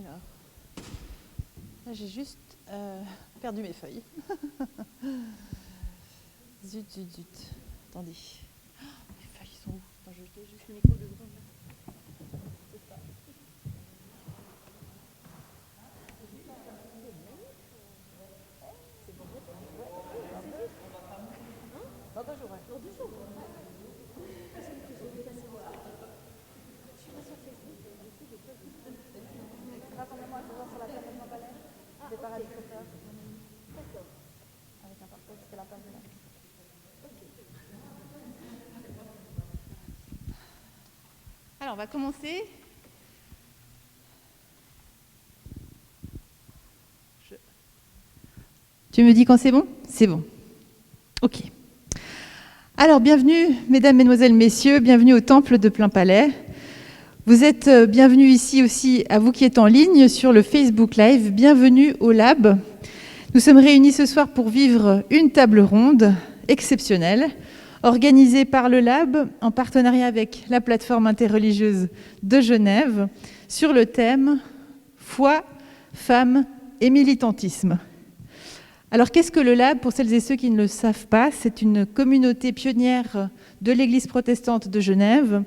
Alors, là j'ai juste perdu mes feuilles. Zut, zut, zut. Attendez. Mes feuilles sont où? Attends, je vais juste le micro 2 secondes. Dans 2 jours, ouais. Dans 2 jours. Rassemblement à 16h sur la plateforme Palais. Départ à 17h. D'accord. Avec un parcours jusqu'à la place de la. Alors, on va commencer. Tu me dis quand c'est bon? C'est bon. Ok. Alors, bienvenue, mesdames, mesdemoiselles, messieurs, bienvenue au Temple de Plainpalais. Vous êtes bienvenus ici aussi, à vous qui êtes en ligne sur le Facebook Live. Bienvenue au Lab. Nous sommes réunis ce soir pour vivre une table ronde exceptionnelle, organisée par le Lab en partenariat avec la plateforme interreligieuse de Genève sur le thème « Foi, femmes et militantisme ». Alors, qu'est-ce que le Lab? Pour celles et ceux qui ne le savent pas, c'est une communauté pionnière de l'Église protestante de Genève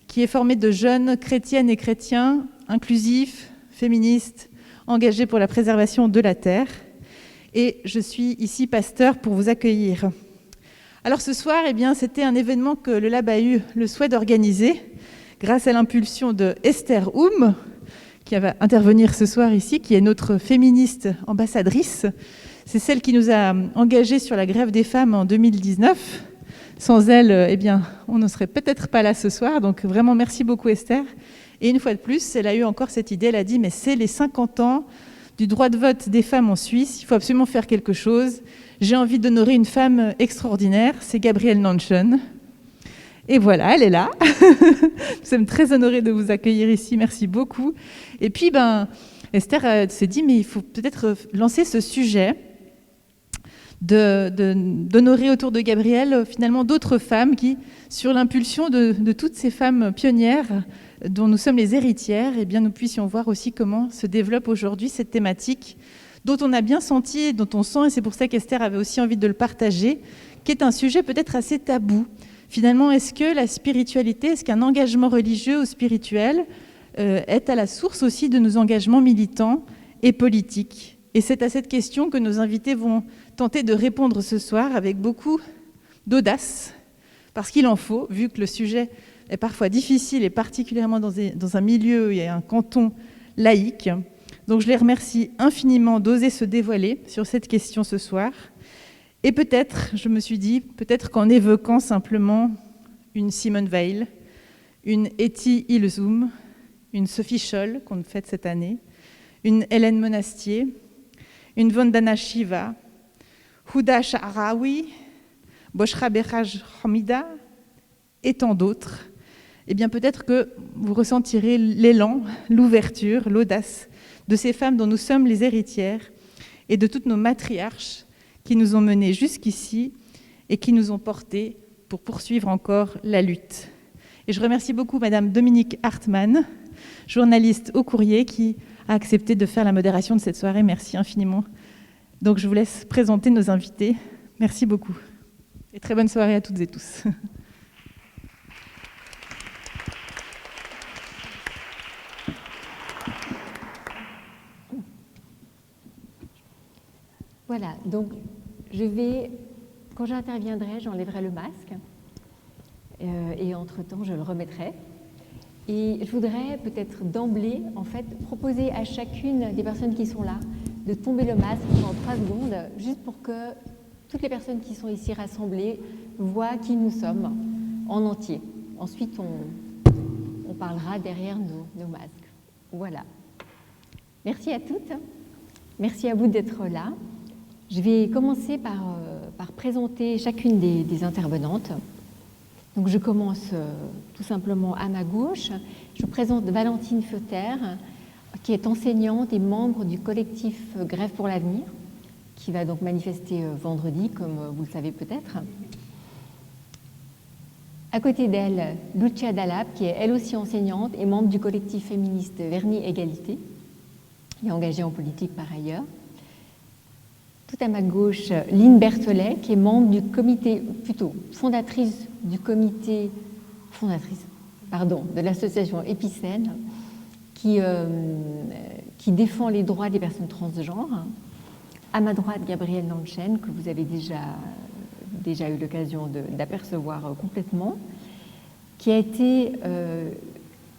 qui est formée de jeunes chrétiennes et chrétiens inclusifs, féministes, engagés pour la préservation de la terre. Et je suis ici pasteur pour vous accueillir. Alors ce soir, c'était un événement que le Lab a eu le souhait d'organiser grâce à l'impulsion de Esther Oum, qui va intervenir ce soir ici, qui est notre féministe ambassadrice. C'est celle qui nous a engagés sur la grève des femmes en 2019. Sans elle, on ne serait peut-être pas là ce soir. Donc vraiment, merci beaucoup Esther. Et une fois de plus, elle a eu encore cette idée. Elle a dit, mais c'est les 50 ans du droit de vote des femmes en Suisse. Il faut absolument faire quelque chose. J'ai envie d'honorer une femme extraordinaire. C'est Gabrielle Nanchen. Et voilà, elle est là. Nous sommes très honorés de vous accueillir ici. Merci beaucoup. Et puis, Esther s'est dit, mais il faut peut-être lancer ce sujet d'honorer autour de Gabrielle finalement d'autres femmes qui, sur l'impulsion de toutes ces femmes pionnières dont nous sommes les héritières, nous puissions voir aussi comment se développe aujourd'hui cette thématique dont on a bien senti et dont on sent, et c'est pour ça qu'Esther avait aussi envie de le partager, qui est un sujet peut-être assez tabou. Finalement, est-ce que la spiritualité, est-ce qu'un engagement religieux ou spirituel est à la source aussi de nos engagements militants et politiques? Et c'est à cette question que nos invités vont tenter de répondre ce soir avec beaucoup d'audace, parce qu'il en faut, vu que le sujet est parfois difficile et particulièrement dans un milieu et un canton laïque. Donc je les remercie infiniment d'oser se dévoiler sur cette question ce soir. Et peut-être, je me suis dit, peut-être qu'en évoquant simplement une Simone Weil, une Etty Hillesum, une Sophie Scholl qu'on fête cette année, une Hélène Monastier, une Vandana Shiva, Huda Sha'arawi, Boshra Berhaj Hamida et tant d'autres, peut-être que vous ressentirez l'élan, l'ouverture, l'audace de ces femmes dont nous sommes les héritières et de toutes nos matriarches qui nous ont menés jusqu'ici et qui nous ont portés pour poursuivre encore la lutte. Et je remercie beaucoup Madame Dominique Hartmann, journaliste au Courrier, qui a accepté de faire la modération de cette soirée. Merci infiniment. Donc je vous laisse présenter nos invités. Merci beaucoup. Et très bonne soirée à toutes et tous. Voilà, donc quand j'interviendrai, j'enlèverai le masque et entre-temps, je le remettrai. Et je voudrais peut-être d'emblée, proposer à chacune des personnes qui sont là de tomber le masque pendant 3 secondes, juste pour que toutes les personnes qui sont ici rassemblées voient qui nous sommes en entier. Ensuite, on parlera derrière nos masques. Voilà. Merci à toutes. Merci à vous d'être là. Je vais commencer par présenter chacune des intervenantes. Donc je commence tout simplement à ma gauche. Je vous présente Valentine Feuter, qui est enseignante et membre du collectif Grève pour l'avenir, qui va donc manifester vendredi, comme vous le savez peut-être. À côté d'elle, Lucia Dalap, qui est elle aussi enseignante et membre du collectif féministe Vernis Égalité. et engagée en politique par ailleurs. Tout à ma gauche, Lynn Berthelet, qui est membre du comité, plutôt fondatrice de l'association Épicène, qui défend les droits des personnes transgenres. À ma droite, Gabrielle Nanchen, que vous avez déjà eu l'occasion d'apercevoir complètement, qui a été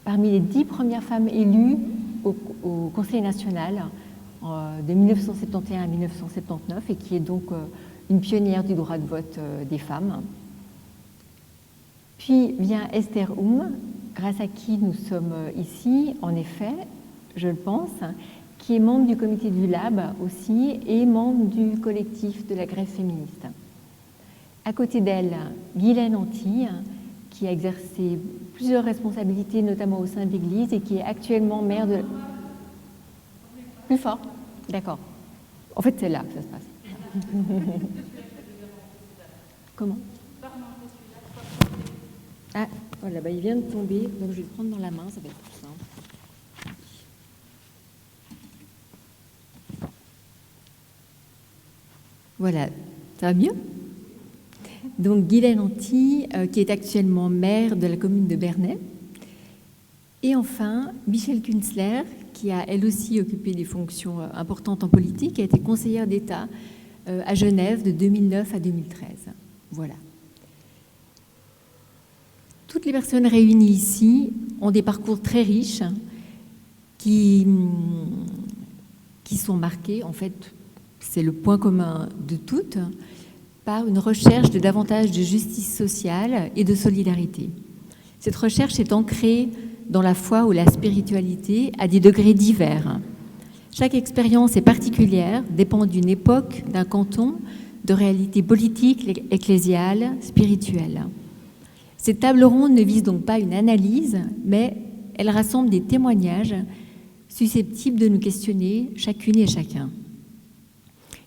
parmi les 10 premières femmes élues au Conseil national de 1971 à 1979 et qui est donc une pionnière du droit de vote des femmes. Puis vient Esther grâce à qui nous sommes ici, en effet, je le pense, qui est membre du comité du Lab aussi et membre du collectif de la grève féministe. À côté d'elle, Guylaine Anti, qui a exercé plusieurs responsabilités, notamment au sein de l'Église, et qui est actuellement maire de... Plus fort? D'accord. En fait, c'est là que ça se passe. Comment? Ah, voilà, il vient de tomber, donc je vais le prendre dans la main, ça va être plus simple. Voilà, ça va mieux? Donc Guylaine Anti, qui est actuellement maire de la commune de Bernay. Et enfin, Michèle Künzler, qui a elle aussi occupé des fonctions importantes en politique, a été conseillère d'État à Genève de 2009 à 2013. Voilà. Toutes les personnes réunies ici ont des parcours très riches qui sont marqués, en fait, c'est le point commun de toutes, par une recherche de davantage de justice sociale et de solidarité. Cette recherche est ancrée dans la foi ou la spiritualité à des degrés divers. Chaque expérience est particulière, dépend d'une époque, d'un canton, de réalités politiques, ecclésiales, spirituelles. Cette table ronde ne vise donc pas une analyse, mais elle rassemble des témoignages susceptibles de nous questionner chacune et chacun.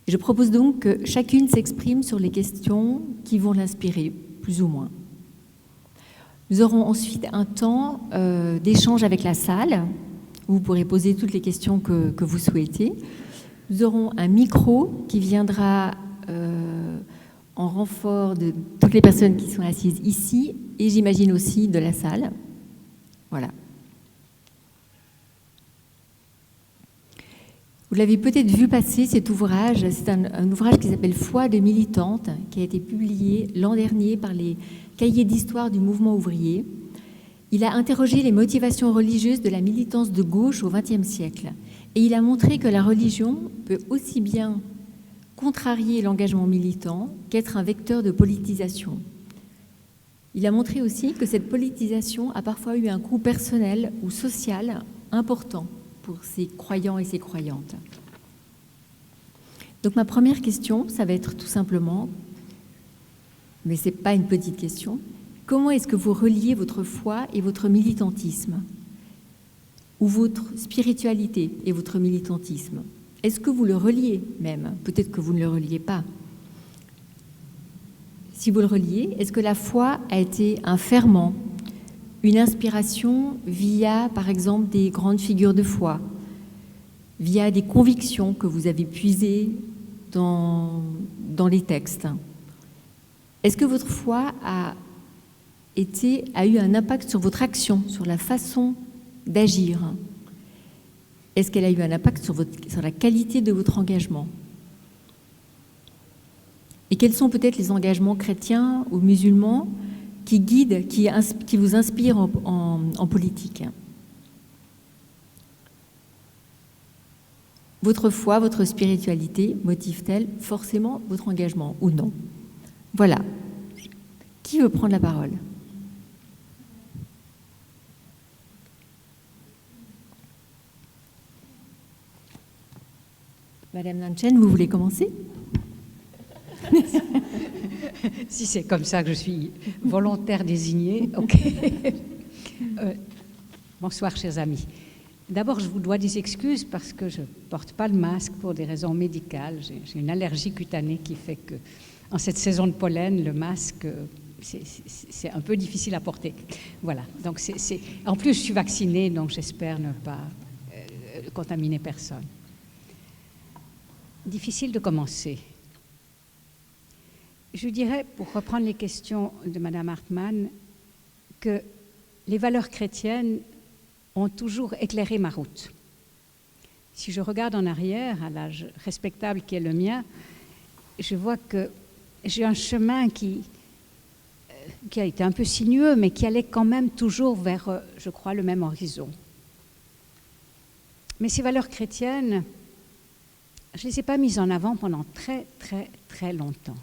Je propose donc que chacune s'exprime sur les questions qui vont l'inspirer, plus ou moins. Nous aurons ensuite un temps d'échange avec la salle, où vous pourrez poser toutes les questions que vous souhaitez. Nous aurons un micro qui viendra en renfort de toutes les personnes qui sont assises ici, et j'imagine aussi de la salle. Voilà. Vous l'avez peut-être vu passer, cet ouvrage. C'est un ouvrage qui s'appelle « Foi de militante », qui a été publié l'an dernier par les Cahiers d'histoire du mouvement ouvrier. Il a interrogé les motivations religieuses de la militance de gauche au XXe siècle. Et il a montré que la religion peut aussi bien contrarier l'engagement militant qu'être un vecteur de politisation. Il a montré aussi que cette politisation a parfois eu un coût personnel ou social important pour ces croyants et ces croyantes. Donc ma première question, ça va être tout simplement, mais ce n'est pas une petite question, comment est-ce que vous reliez votre foi et votre militantisme, ou votre spiritualité et votre militantisme? Est-ce que vous le reliez même? Peut-être que vous ne le reliez pas. Si vous le reliez, est-ce que la foi a été un ferment, une inspiration via, par exemple, des grandes figures de foi, via des convictions que vous avez puisées dans les textes? Est-ce que votre foi a eu un impact sur votre action, sur la façon d'agir? Est-ce qu'elle a eu un impact sur la qualité de votre engagement? Et quels sont peut-être les engagements chrétiens ou musulmans qui guident, qui vous inspirent en politique? Votre foi, votre spiritualité motive-t-elle forcément votre engagement ou non? Voilà. Qui veut prendre la parole? Madame Nanchen, vous voulez commencer? Si c'est comme ça que je suis volontaire désignée, ok. Bonsoir, chers amis. D'abord, je vous dois des excuses parce que je ne porte pas le masque pour des raisons médicales. J'ai une allergie cutanée qui fait que, en cette saison de pollen, le masque, c'est un peu difficile à porter. Voilà. Donc, en plus, je suis vaccinée, donc j'espère ne pas contaminer personne. Difficile de commencer. Je dirais, pour reprendre les questions de Madame Hartmann, que les valeurs chrétiennes ont toujours éclairé ma route. Si je regarde en arrière, à l'âge respectable qui est le mien, je vois que j'ai un chemin qui a été un peu sinueux, mais qui allait quand même toujours vers, je crois, le même horizon. Mais ces valeurs chrétiennes, je ne les ai pas mises en avant pendant très, très, très longtemps.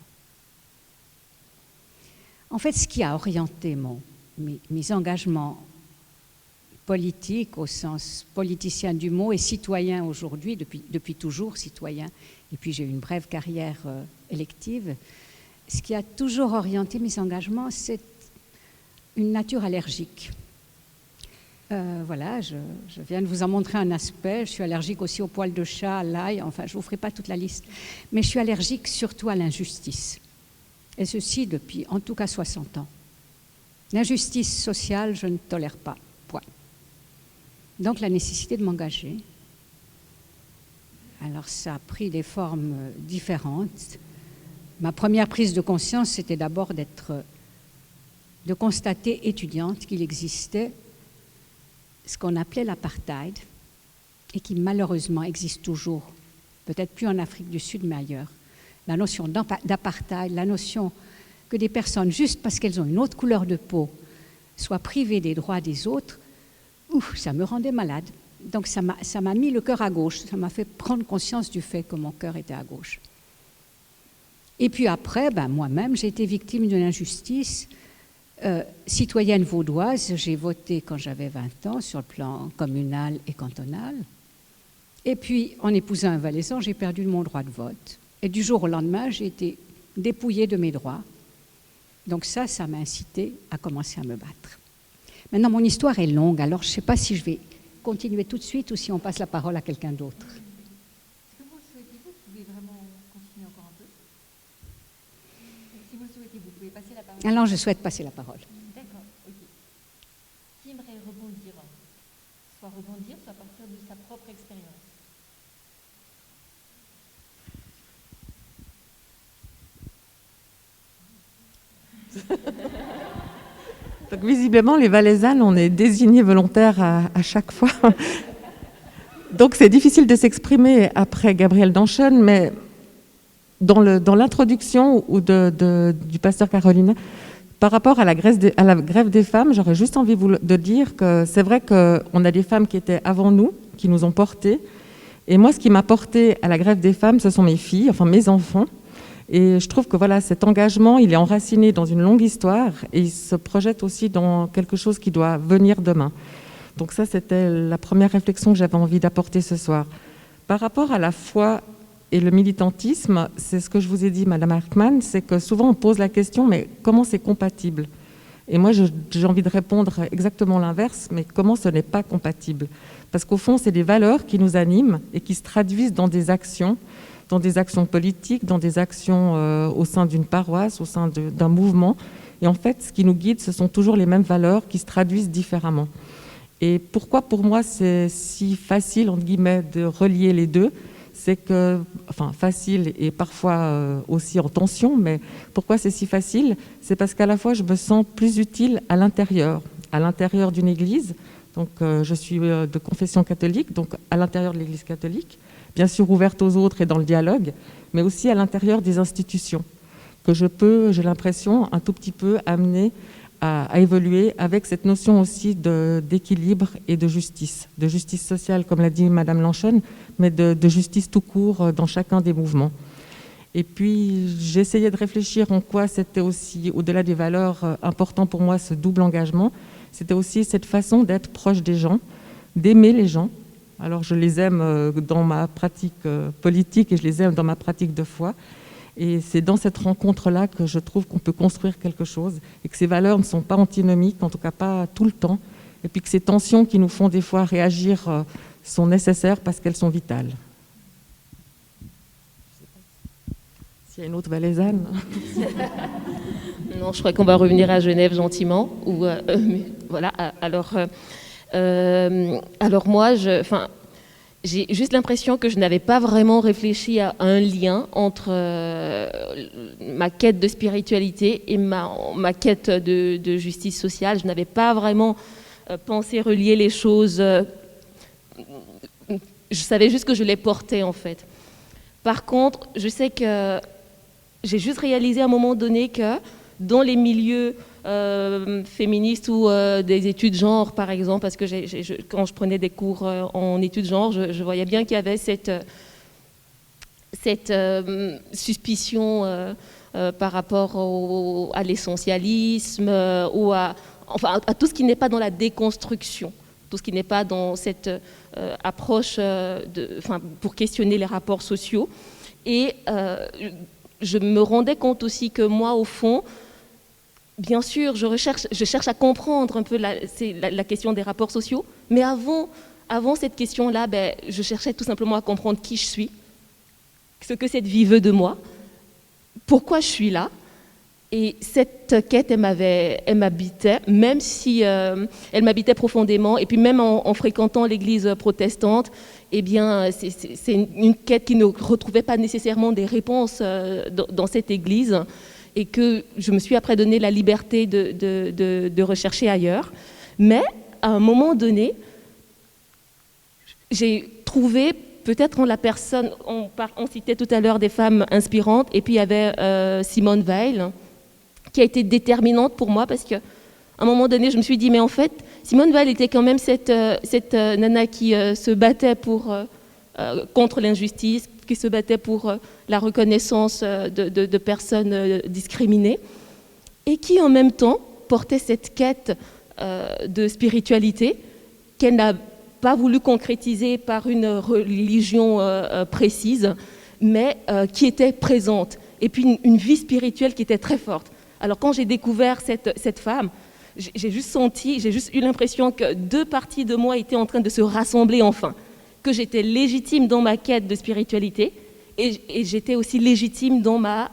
En fait, ce qui a orienté mes engagements politiques, au sens politicien du mot, et citoyen aujourd'hui, depuis toujours citoyen, et puis j'ai eu une brève carrière élective, ce qui a toujours orienté mes engagements, c'est une nature allergique. Voilà, je viens de vous en montrer un aspect. Je suis allergique aussi aux poils de chat, à l'ail, enfin je ne vous ferai pas toute la liste. Mais je suis allergique surtout à l'injustice. Et ceci depuis en tout cas 60 ans. L'injustice sociale, je ne tolère pas. Point. Donc la nécessité de m'engager. Alors ça a pris des formes différentes. Ma première prise de conscience, c'était d'abord de constater, étudiante, qu'il existait ce qu'on appelait l'apartheid et qui malheureusement existe toujours, peut-être plus en Afrique du Sud mais ailleurs. La notion d'apartheid, la notion que des personnes, juste parce qu'elles ont une autre couleur de peau, soient privées des droits des autres, ça me rendait malade. Donc ça m'a mis le cœur à gauche, ça m'a fait prendre conscience du fait que mon cœur était à gauche. Et puis après, moi-même, j'ai été victime d'une injustice. Citoyenne vaudoise, j'ai voté quand j'avais 20 ans sur le plan communal et cantonal. Et puis, en épousant un Valaisan, j'ai perdu mon droit de vote. Et du jour au lendemain, j'ai été dépouillée de mes droits. Donc ça m'a incité à commencer à me battre. Maintenant, mon histoire est longue, alors je ne sais pas si je vais continuer tout de suite ou si on passe la parole à quelqu'un d'autre. Est-ce que vous le souhaitez, vous pouvez vraiment continuer encore un peu? Si vous le souhaitez, vous pouvez passer la parole. Alors, je souhaite passer la parole. D'accord, ok. Qui aimerait rebondir? Soit rebondir, soit partir de sa propre expérience. Donc visiblement, les Valaisannes, on est désignés volontaires à chaque fois. Donc c'est difficile de s'exprimer après Gabrielle Danchon, mais dans l'introduction du pasteur Carolina, par rapport à la grève des femmes, j'aurais juste envie de dire que c'est vrai qu'on a des femmes qui étaient avant nous, qui nous ont portées. Et moi, ce qui m'a portée à la grève des femmes, ce sont mes filles, enfin mes enfants. Et je trouve que voilà, cet engagement, il est enraciné dans une longue histoire et il se projette aussi dans quelque chose qui doit venir demain. Donc ça, c'était la première réflexion que j'avais envie d'apporter ce soir. Par rapport à la foi et le militantisme, c'est ce que je vous ai dit, Madame Hartmann, c'est que souvent on pose la question, mais comment c'est compatible? Et moi, j'ai envie de répondre exactement l'inverse, mais comment ce n'est pas compatible? Parce qu'au fond, c'est des valeurs qui nous animent et qui se traduisent dans des actions politiques, dans des actions au sein d'une paroisse, au sein d'un mouvement. Et en fait, ce qui nous guide, ce sont toujours les mêmes valeurs qui se traduisent différemment. Et pourquoi pour moi c'est si facile, entre guillemets, de relier les deux? C'est que, enfin facile et parfois aussi en tension, mais pourquoi c'est si facile? C'est parce qu'à la fois je me sens plus utile à l'intérieur d'une église. Donc je suis de confession catholique, donc à l'intérieur de l'église catholique, bien sûr ouverte aux autres et dans le dialogue, mais aussi à l'intérieur des institutions, que j'ai l'impression, un tout petit peu amener à évoluer avec cette notion aussi d'équilibre et de justice sociale, comme l'a dit Madame Lanchon, mais de justice tout court dans chacun des mouvements. Et puis, j'ai essayé de réfléchir en quoi c'était aussi, au-delà des valeurs, important pour moi, ce double engagement. C'était aussi cette façon d'être proche des gens, d'aimer les gens. Alors, je les aime dans ma pratique politique et je les aime dans ma pratique de foi. Et c'est dans cette rencontre-là que je trouve qu'on peut construire quelque chose et que ces valeurs ne sont pas antinomiques, en tout cas pas tout le temps. Et puis que ces tensions qui nous font des fois réagir sont nécessaires parce qu'elles sont vitales. S'il y a une autre Valaisanne. Non, je crois qu'on va revenir à Genève gentiment. Mais voilà. Alors moi, j'ai juste l'impression que je n'avais pas vraiment réfléchi à un lien entre ma quête de spiritualité et ma quête de justice sociale. Je n'avais pas vraiment pensé relier les choses. Je savais juste que je les portais, en fait. Par contre, je sais que j'ai juste réalisé à un moment donné que dans les milieux féministes ou des études genre, par exemple, parce que quand je prenais des cours en études genre, je voyais bien qu'il y avait cette suspicion par rapport à l'essentialisme ou à tout ce qui n'est pas dans la déconstruction, tout ce qui n'est pas dans cette approche pour questionner les rapports sociaux. Et je me rendais compte aussi que moi, au fond, bien sûr, je cherche à comprendre un peu la question des rapports sociaux, mais avant cette question-là, je cherchais tout simplement à comprendre qui je suis, ce que cette vie veut de moi, pourquoi je suis là. Et cette quête, elle m'habitait, même si elle m'habitait profondément. Et puis même en fréquentant l'église protestante, eh bien, c'est une quête qui ne retrouvait pas nécessairement des réponses dans cette église, et que je me suis après donné la liberté de rechercher ailleurs. Mais à un moment donné, j'ai trouvé, peut-être en la personne, on citait tout à l'heure des femmes inspirantes, et puis il y avait Simone Veil, qui a été déterminante pour moi, parce qu'à un moment donné, je me suis dit, mais en fait, Simone Veil était quand même cette nana qui se battait contre l'injustice, qui se battait pour la reconnaissance de personnes discriminées, et qui en même temps portait cette quête de spiritualité qu'elle n'a pas voulu concrétiser par une religion précise, mais qui était présente, et puis une vie spirituelle qui était très forte. Alors quand j'ai découvert cette femme, j'ai juste eu l'impression que deux parties de moi étaient en train de se rassembler enfin, que j'étais légitime dans ma quête de spiritualité, et j'étais aussi légitime dans ma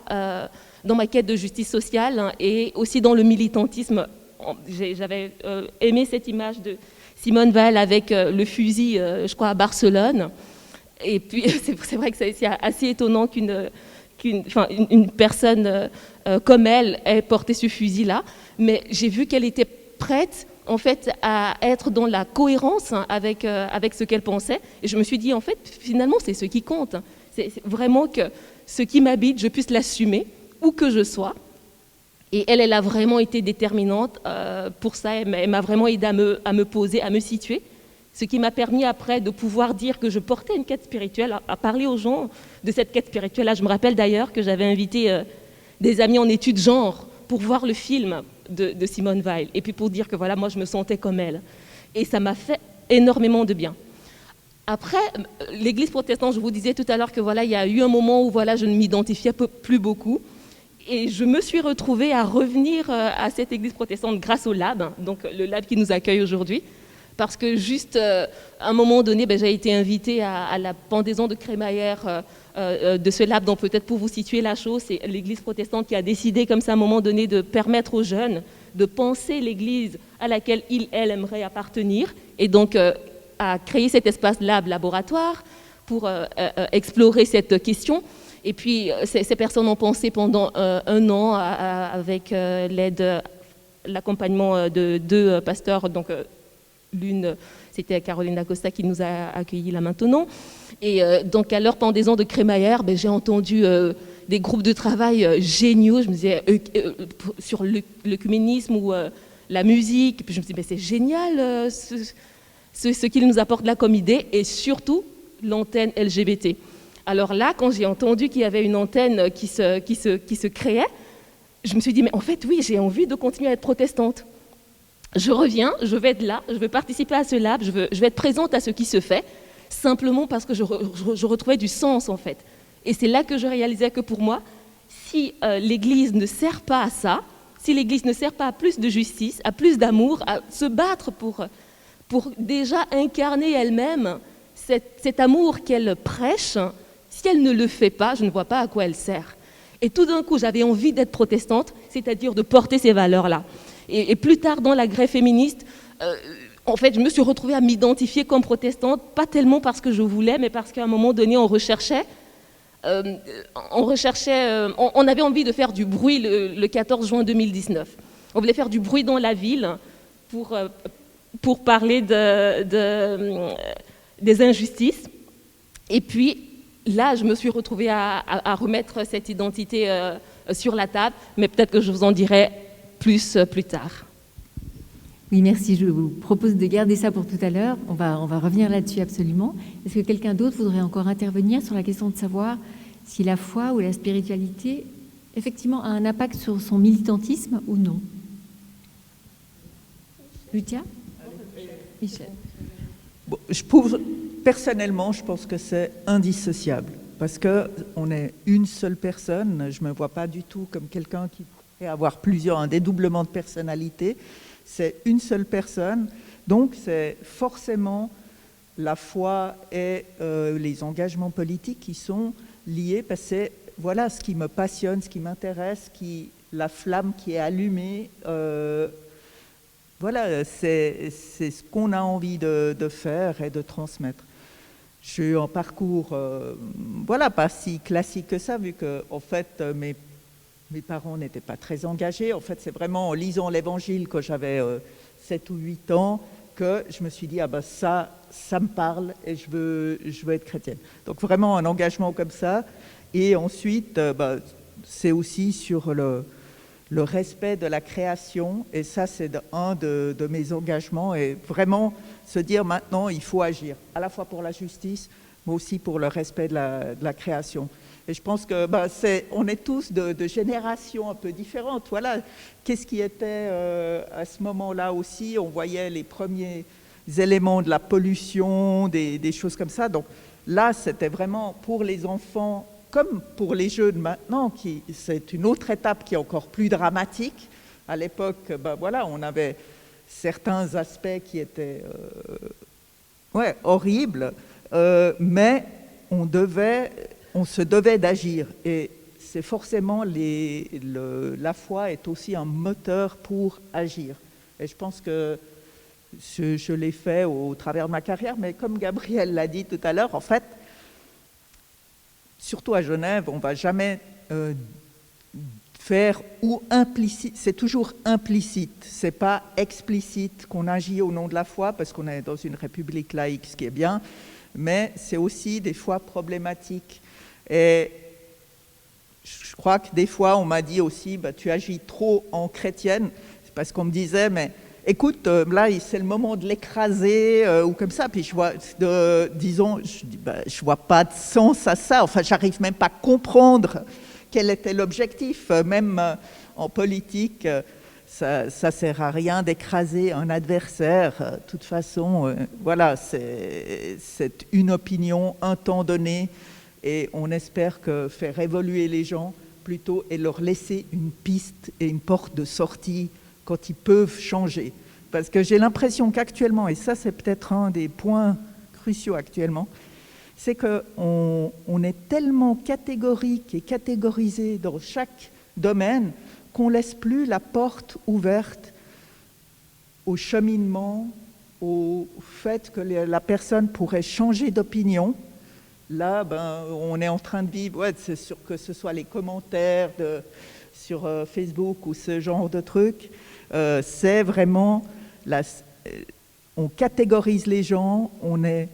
quête de justice sociale, hein, et aussi dans le militantisme. J'avais aimé cette image de Simone Veil avec le fusil, je crois, à Barcelone. Et puis c'est vrai que c'est assez étonnant qu'une personne comme elle ait porté ce fusil-là, mais j'ai vu qu'elle était prête, en fait, à être dans la cohérence, hein, avec ce qu'elle pensait. Et je me suis dit, en fait, finalement, c'est ce qui compte. C'est vraiment que ce qui m'habite, je puisse l'assumer, où que je sois. Et elle a vraiment été déterminante pour ça. Elle m'a vraiment aidé à me poser, à me situer. Ce qui m'a permis après de pouvoir dire que je portais une quête spirituelle, à parler aux gens de cette quête spirituelle. Là, je me rappelle d'ailleurs que j'avais invité des amis en études genre pour voir le film de Simone Veil, et puis pour dire que voilà, moi je me sentais comme elle. Et ça m'a fait énormément de bien. Après, l'église protestante, je vous disais tout à l'heure que voilà, il y a eu un moment où voilà, je ne m'identifiais plus beaucoup. Et je me suis retrouvée à revenir à cette église protestante grâce au Lab, hein, donc le Lab qui nous accueille aujourd'hui. Parce que juste à un moment donné, j'ai été invitée à la pendaison de crémaillère de ce Lab. Donc peut-être pour vous situer la chose, c'est l'église protestante qui a décidé comme ça à un moment donné de permettre aux jeunes de penser l'église à laquelle elle aimerait appartenir. Et donc à créer cet espace Lab laboratoire pour explorer cette question. Et puis ces personnes ont pensé pendant un an avec l'aide, l'accompagnement de deux pasteurs, donc l'une, c'était Caroline Acosta qui nous a accueillis là maintenant. Et donc à leur pendaison de crémaillère, j'ai entendu des groupes de travail géniaux. Je me disais sur l'œcuménisme ou la musique. Et puis je me disais, c'est génial ce qu'ils nous apportent là comme idée, et surtout l'antenne LGBT. Alors là, quand j'ai entendu qu'il y avait une antenne qui se créait, je me suis dit, mais en fait, oui, j'ai envie de continuer à être protestante. Je reviens, je vais être là, je vais participer à ce Lab, je vais être présente à ce qui se fait, simplement parce que je retrouvais du sens, en fait. Et c'est là que je réalisais que pour moi, si l'Église ne sert pas à ça, si l'Église ne sert pas à plus de justice, à plus d'amour, à se battre pour déjà incarner elle-même cet amour qu'elle prêche, si elle ne le fait pas, je ne vois pas à quoi elle sert. Et tout d'un coup, j'avais envie d'être protestante, c'est-à-dire de porter ces valeurs-là. Et plus tard, dans la grève féministe, en fait, je me suis retrouvée à m'identifier comme protestante, pas tellement parce que je voulais, mais parce qu'à un moment donné, on avait envie de faire du bruit le 14 juin 2019. On voulait faire du bruit dans la ville pour parler des injustices. Et puis là, je me suis retrouvée à remettre cette identité sur la table, mais peut-être que je vous en dirai plus tard. Oui, merci. Je vous propose de garder ça pour tout à l'heure. On va revenir là-dessus absolument. Est-ce que quelqu'un d'autre voudrait encore intervenir sur la question de savoir si la foi ou la spiritualité, effectivement, a un impact sur son militantisme ou non? Lucia? Michel? Bon, personnellement, je pense que c'est indissociable. Parce qu'on est une seule personne. Je ne me vois pas du tout comme quelqu'un qui pourrait avoir un dédoublement de personnalité. C'est une seule personne, donc c'est forcément la foi et les engagements politiques qui sont liés, parce que c'est voilà ce qui me passionne, ce qui m'intéresse, la flamme qui est allumée. Voilà, c'est ce qu'on a envie de faire et de transmettre. Je suis en parcours, pas si classique que ça, vu que en fait mes parents n'étaient pas très engagés. En fait, c'est vraiment en lisant l'Évangile quand j'avais 7 ou 8 ans que je me suis dit, ça me parle et je veux être chrétienne. Donc vraiment un engagement comme ça. Et ensuite, c'est aussi sur le respect de la création. Et ça, c'est un de mes engagements. Et vraiment se dire maintenant, il faut agir, à la fois pour la justice, mais aussi pour le respect de la création. Et je pense que on est tous de générations un peu différentes. Voilà, qu'est-ce qui était à ce moment-là aussi? On voyait les premiers éléments de la pollution, des choses comme ça. Donc là, c'était vraiment pour les enfants, comme pour les jeunes maintenant, c'est une autre étape qui est encore plus dramatique. À l'époque, on avait certains aspects qui étaient horribles, mais on se devait d'agir, et c'est forcément la foi est aussi un moteur pour agir. Et je pense que je l'ai fait au travers de ma carrière, mais comme Gabriel l'a dit tout à l'heure, en fait, surtout à Genève, on ne va jamais faire ou implicite, c'est toujours implicite, c'est pas explicite qu'on agit au nom de la foi, parce qu'on est dans une république laïque, ce qui est bien, mais c'est aussi des fois problématique. Et je crois que des fois, on m'a dit aussi, tu agis trop en chrétienne, c'est parce qu'on me disait, mais écoute, là, c'est le moment de l'écraser, ou comme ça, puis je vois, je vois pas de sens à ça, enfin, j'arrive même pas à comprendre quel était l'objectif, même en politique, ça sert à rien d'écraser un adversaire, de toute façon, c'est une opinion, un temps donné, et on espère que faire évoluer les gens plutôt et leur laisser une piste et une porte de sortie quand ils peuvent changer. Parce que j'ai l'impression qu'actuellement, et ça c'est peut-être un des points cruciaux actuellement, c'est qu'on est tellement catégorique et catégorisé dans chaque domaine qu'on ne laisse plus la porte ouverte au cheminement, au fait que la personne pourrait changer d'opinion. Là, on est en train de vivre, c'est sûr que ce soit les commentaires sur Facebook ou ce genre de trucs, c'est vraiment, on catégorise les gens, on n'est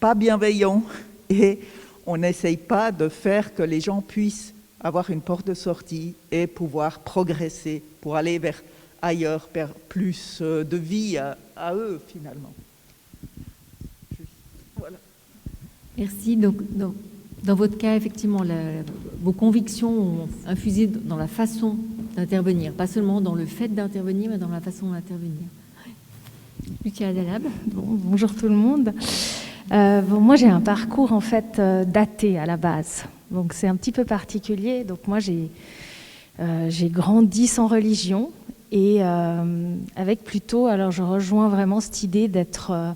pas bienveillant et on n'essaye pas de faire que les gens puissent avoir une porte de sortie et pouvoir progresser pour aller vers ailleurs, vers plus de vie à eux finalement. Voilà. Merci. Donc, dans votre cas, effectivement, vos convictions ont infusé dans la façon d'intervenir, pas seulement dans le fait d'intervenir, mais dans la façon d'intervenir. Lucia Delab. Bonjour tout le monde. Moi, j'ai un parcours en fait d'athée à la base, donc c'est un petit peu particulier. Donc moi, j'ai grandi sans religion et avec plutôt, alors je rejoins vraiment cette idée d'être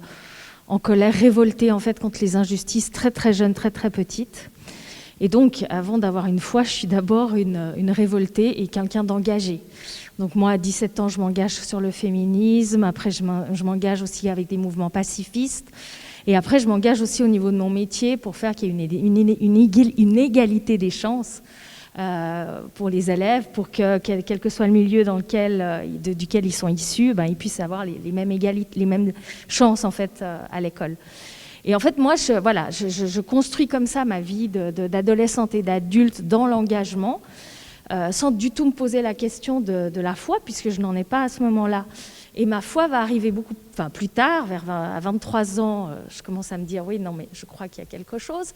en colère, révoltée en fait contre les injustices très très jeune, très très petite. Et donc, avant d'avoir une foi, je suis d'abord une révoltée et quelqu'un d'engagé. Donc moi, à 17 ans, je m'engage sur le féminisme. Après, je m'engage aussi avec des mouvements pacifistes. Et après, je m'engage aussi au niveau de mon métier pour faire qu'il y ait une égalité des chances pour les élèves, pour que, quel que soit le milieu duquel ils sont issus, ils puissent avoir les mêmes chances en fait, à l'école. Et en fait, moi, je construis comme ça ma vie d'adolescente et d'adulte dans l'engagement, sans du tout me poser la question de la foi, puisque je n'en ai pas à ce moment-là. Et ma foi va arriver plus tard, à 23 ans, je commence à me dire, oui, non, mais je crois qu'il y a quelque chose.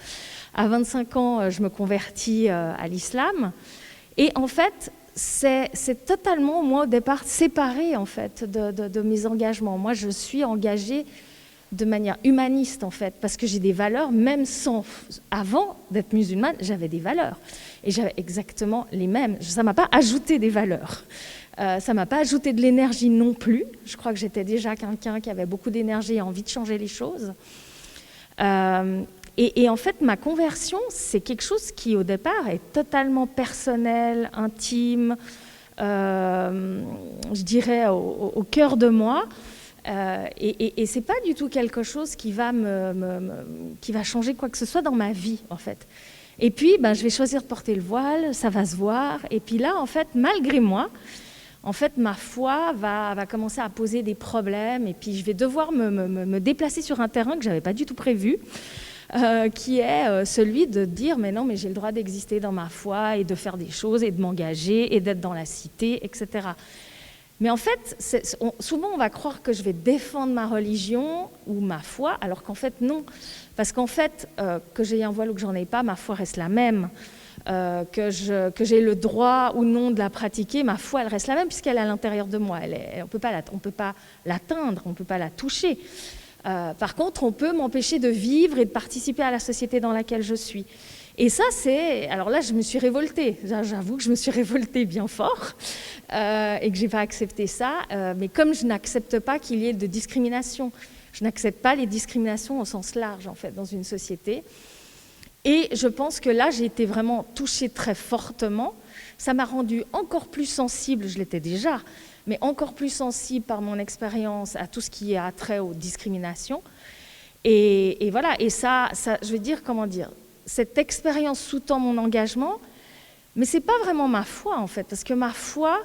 À 25 ans, je me convertis à l'islam. Et en fait, c'est totalement, moi, au départ, séparé, en fait, de mes engagements. Moi, je suis engagée de manière humaniste, en fait, parce que j'ai des valeurs, même avant d'être musulmane, j'avais des valeurs. Et j'avais exactement les mêmes. Ça ne m'a pas ajouté des valeurs. Ça ne m'a pas ajouté de l'énergie non plus. Je crois que j'étais déjà quelqu'un qui avait beaucoup d'énergie et envie de changer les choses. Et en fait, ma conversion, c'est quelque chose qui, au départ, est totalement personnel, intime, je dirais au cœur de moi. Et ce n'est pas du tout quelque chose qui va changer quoi que ce soit dans ma vie, en fait. Et puis, je vais choisir de porter le voile, ça va se voir. Et puis là, en fait, malgré moi, en fait, ma foi va commencer à poser des problèmes. Et puis, je vais devoir me déplacer sur un terrain que je n'avais pas du tout prévu, qui est celui de dire, mais non, mais j'ai le droit d'exister dans ma foi et de faire des choses et de m'engager et d'être dans la cité, etc. Mais en fait, souvent, on va croire que je vais défendre ma religion ou ma foi, alors qu'en fait, non. Parce qu'en fait, que j'ai un voile ou que j'en ai pas, ma foi reste la même. Que j'ai le droit ou non de la pratiquer, ma foi, elle reste la même puisqu'elle est à l'intérieur de moi. On ne peut pas l'atteindre, on ne peut pas la toucher. Par contre, on peut m'empêcher de vivre et de participer à la société dans laquelle je suis. Et ça, alors là, je me suis révoltée. J'avoue que je me suis révoltée bien fort et que je n'ai pas accepté ça. Mais comme je n'accepte pas qu'il y ait de discrimination, je n'accepte pas les discriminations au sens large, en fait, dans une société. Et je pense que là, j'ai été vraiment touchée très fortement. Ça m'a rendue encore plus sensible, je l'étais déjà, mais encore plus sensible par mon expérience à tout ce qui a trait aux discriminations. Et voilà, et ça, je vais dire, cette expérience sous-tend mon engagement, mais ce n'est pas vraiment ma foi, en fait, parce que ma foi,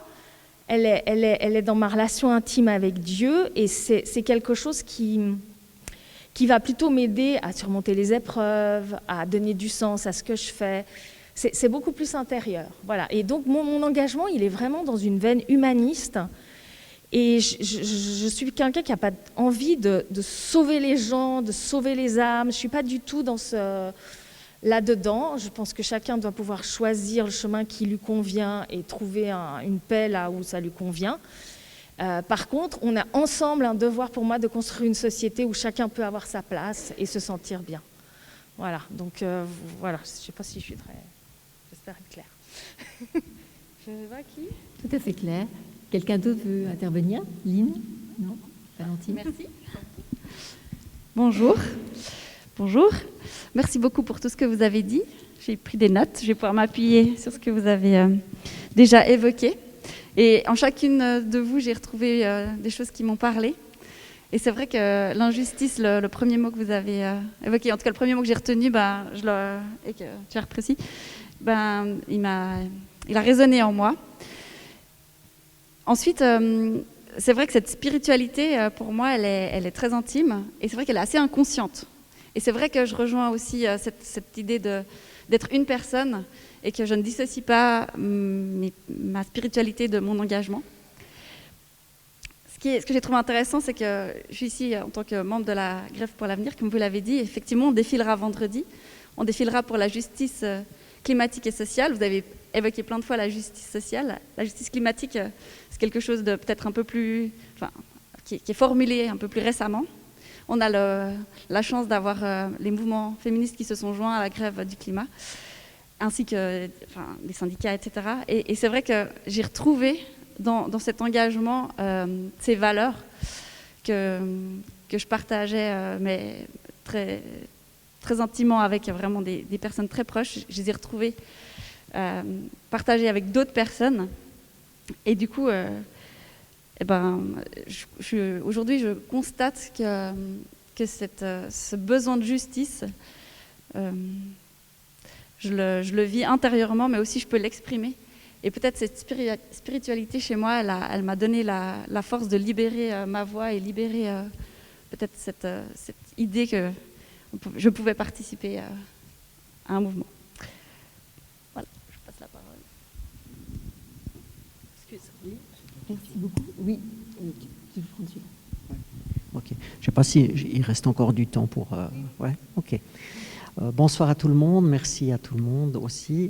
elle est dans ma relation intime avec Dieu, et c'est quelque chose qui va plutôt m'aider à surmonter les épreuves, à donner du sens à ce que je fais. C'est beaucoup plus intérieur. Voilà. Et donc, mon engagement, il est vraiment dans une veine humaniste. Et je suis quelqu'un qui n'a pas envie de sauver les gens, de sauver les âmes. Je ne suis pas du tout là-dedans. Je pense que chacun doit pouvoir choisir le chemin qui lui convient et trouver une paix là où ça lui convient. Par contre, on a ensemble un devoir pour moi de construire une société où chacun peut avoir sa place et se sentir bien. Voilà, donc voilà, je ne sais pas si je suis j'espère être claire. Je vois qui ? Tout à fait clair. Quelqu'un d'autre veut intervenir ? Lynn ? Non ? Valentine ? Merci. Bonjour. Bonjour. Merci beaucoup pour tout ce que vous avez dit. J'ai pris des notes, je vais pouvoir m'appuyer sur ce que vous avez déjà évoqué. Et en chacune de vous, j'ai retrouvé des choses qui m'ont parlé. Et c'est vrai que l'injustice, le premier mot que vous avez évoqué, en tout cas le premier mot que j'ai retenu, et que tu as reprécis, il a résonné en moi. Ensuite, c'est vrai que cette spiritualité, pour moi, elle est très intime. Et c'est vrai qu'elle est assez inconsciente. Et c'est vrai que je rejoins aussi cette idée d'être une personne et que je ne dissocie pas ma spiritualité de mon engagement. Ce que j'ai trouvé intéressant, c'est que je suis ici en tant que membre de la Grève pour l'avenir, comme vous l'avez dit. Effectivement, on défilera vendredi. On défilera pour la justice climatique et sociale. Vous avez évoqué plein de fois la justice sociale. La justice climatique, c'est quelque chose de peut-être un peu plus... qui est formulé un peu plus récemment. On a la chance d'avoir les mouvements féministes qui se sont joints à la grève du climat, ainsi que les syndicats, etc. Et c'est vrai que j'ai retrouvé dans cet engagement ces valeurs que je partageais, mais très, très intimement avec vraiment des personnes très proches. Je les ai retrouvées partagées avec d'autres personnes. Et du coup, aujourd'hui, je constate que ce besoin de justice, je le vis intérieurement, mais aussi je peux l'exprimer. Et peut-être cette spiritualité chez moi, elle m'a donné la force de libérer ma voix et libérer peut-être cette idée que je pouvais participer à un mouvement. Voilà, je passe la parole. Excusez-moi. Merci beaucoup. Oui, tu veux prendre celui-là. Ok. Je ne sais pas s'il reste encore du temps pour... Ouais, ok. Bonsoir à tout le monde, merci à tout le monde aussi.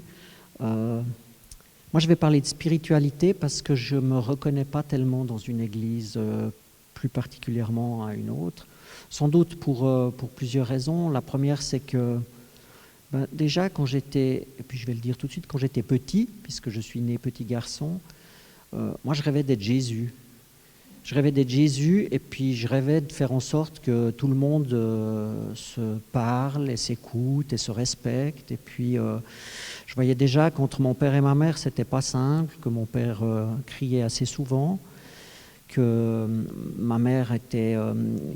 Moi, je vais parler de spiritualité parce que je ne me reconnais pas tellement dans une église, plus particulièrement à une autre. Sans doute pour plusieurs raisons. La première, c'est que déjà, quand j'étais, et puis je vais le dire tout de suite, quand j'étais petit, puisque je suis né petit garçon, moi, je rêvais d'être Jésus. Je rêvais d'être Jésus et puis je rêvais de faire en sorte que tout le monde se parle et s'écoute et se respecte. Et puis je voyais déjà qu'entre mon père et ma mère, c'était pas simple, que mon père criait assez souvent, que ma mère était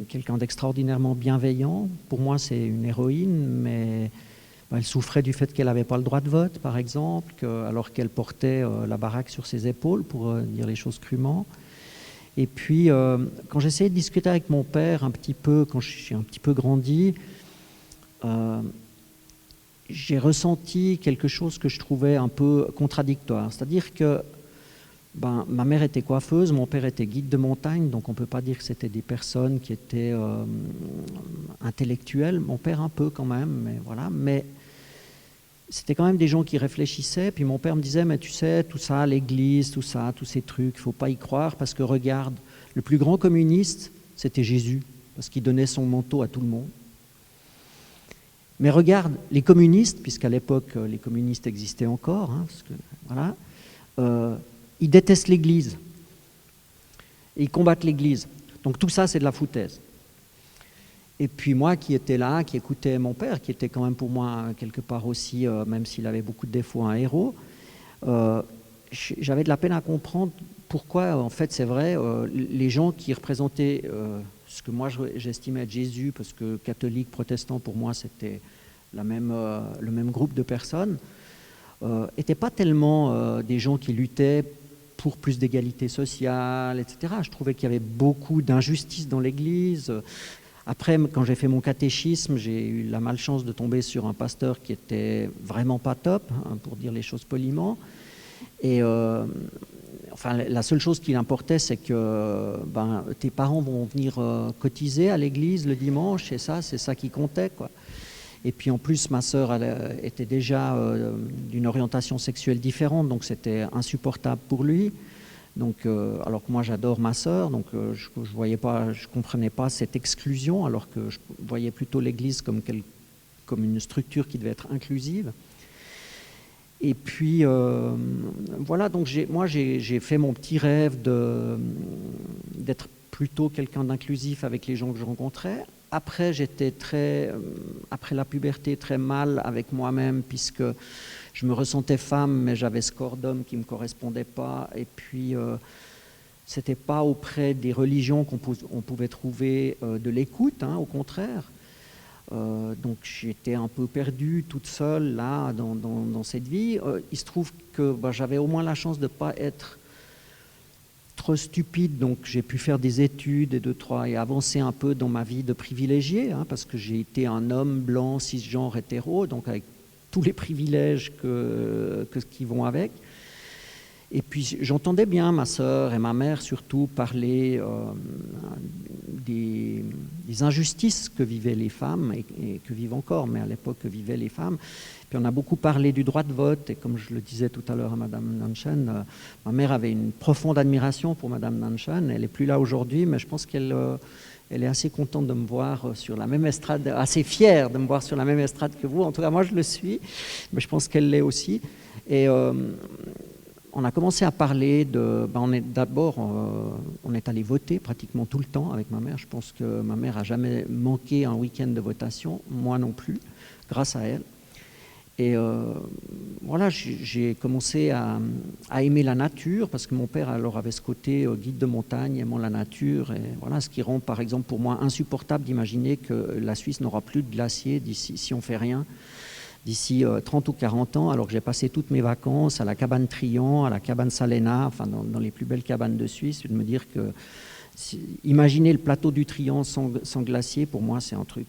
quelqu'un d'extraordinairement bienveillant. Pour moi, c'est une héroïne, mais elle souffrait du fait qu'elle n'avait pas le droit de vote, par exemple, alors qu'elle portait la baraque sur ses épaules, pour dire les choses crûment. Et puis, quand j'essayais de discuter avec mon père un petit peu, quand j'ai un petit peu grandi, j'ai ressenti quelque chose que je trouvais un peu contradictoire. C'est-à-dire que ma mère était coiffeuse, mon père était guide de montagne, donc on ne peut pas dire que c'était des personnes qui étaient intellectuelles. Mon père un peu quand même, mais voilà. Mais c'était quand même des gens qui réfléchissaient. Puis mon père me disait, mais tu sais, tout ça, l'église, tout ça, tous ces trucs, il ne faut pas y croire parce que regarde, le plus grand communiste, c'était Jésus, parce qu'il donnait son manteau à tout le monde. Mais regarde, les communistes, puisqu'à l'époque, les communistes existaient encore, parce que, voilà, ils détestent l'église. Et ils combattent l'église. Donc tout ça, c'est de la foutaise. Et puis moi qui étais là, qui écoutais mon père, qui était quand même pour moi quelque part aussi, même s'il avait beaucoup de défauts, un héros, j'avais de la peine à comprendre pourquoi, en fait, c'est vrai, les gens qui représentaient ce que moi j'estimais être Jésus, parce que catholique, protestant, pour moi, c'était le même groupe de personnes, n'étaient pas tellement des gens qui luttaient pour plus d'égalité sociale, etc. Je trouvais qu'il y avait beaucoup d'injustice dans l'Église. Après, quand j'ai fait mon catéchisme, j'ai eu la malchance de tomber sur un pasteur qui était vraiment pas top, pour dire les choses poliment. Et la seule chose qui l'importait, c'est que tes parents vont venir cotiser à l'église le dimanche, et ça, c'est ça qui comptait, quoi. Et puis en plus, ma sœur elle était déjà d'une orientation sexuelle différente, donc c'était insupportable pour lui. Donc, alors que moi j'adore ma sœur, donc je comprenais pas cette exclusion, alors que je voyais plutôt l'Église comme une structure qui devait être inclusive. Et puis voilà, donc j'ai fait mon petit rêve d'être plutôt quelqu'un d'inclusif avec les gens que je rencontrais. Après, j'étais après la puberté, très mal avec moi-même, puisque je me ressentais femme, mais j'avais ce corps d'homme qui ne me correspondait pas. Et puis, c'était pas auprès des religions qu'on pouvait trouver de l'écoute, au contraire. Donc, j'étais un peu perdue, toute seule, là, dans cette vie. Il se trouve que j'avais au moins la chance de ne pas être trop stupide, donc j'ai pu faire des études et avancer un peu dans ma vie de privilégié, parce que j'ai été un homme blanc, cisgenre, hétéro, donc avec tous les privilèges qui vont avec. Et puis j'entendais bien ma sœur et ma mère surtout parler des injustices que vivaient les femmes et que vivent encore, mais à l'époque que vivaient les femmes. Puis on a beaucoup parlé du droit de vote, et comme je le disais tout à l'heure à Madame Nanchen, ma mère avait une profonde admiration pour Madame Nanchen. Elle n'est plus là aujourd'hui, mais je pense qu'elle est assez contente de me voir sur la même estrade, assez fière de me voir sur la même estrade que vous. En tout cas, moi je le suis, mais je pense qu'elle l'est aussi. Et on a commencé à parler de... on est allé voter pratiquement tout le temps avec ma mère. Je pense que ma mère n'a jamais manqué un week-end de votation, moi non plus, grâce à elle. Et voilà, j'ai commencé à aimer la nature, parce que mon père alors avait ce côté guide de montagne, aimant la nature. Et voilà, ce qui rend par exemple pour moi insupportable d'imaginer que la Suisse n'aura plus de glaciers d'ici, si on ne fait rien, d'ici 30 ou 40 ans, alors que j'ai passé toutes mes vacances à la cabane Trian, à la cabane Salena, enfin dans les plus belles cabanes de Suisse, de me dire que imaginer le plateau du Trian sans glacier, pour moi c'est un truc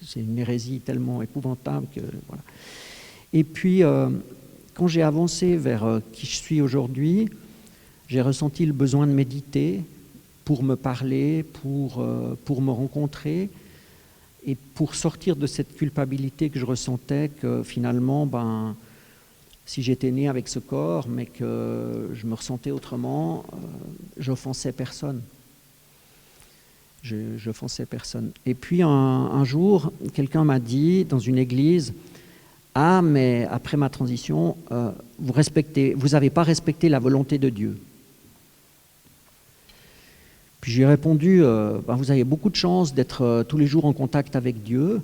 c'est une hérésie tellement épouvantable que voilà. Et puis, quand j'ai avancé vers qui je suis aujourd'hui, j'ai ressenti le besoin de méditer pour me parler, pour me rencontrer et pour sortir de cette culpabilité que je ressentais que finalement, si j'étais né avec ce corps, mais que je me ressentais autrement, j'offensais personne. J'offensais personne. Et puis, un jour, quelqu'un m'a dit dans une église... Ah, mais après ma transition, vous n'avez pas respecté la volonté de Dieu. Puis j'ai répondu, vous avez beaucoup de chance d'être tous les jours en contact avec Dieu.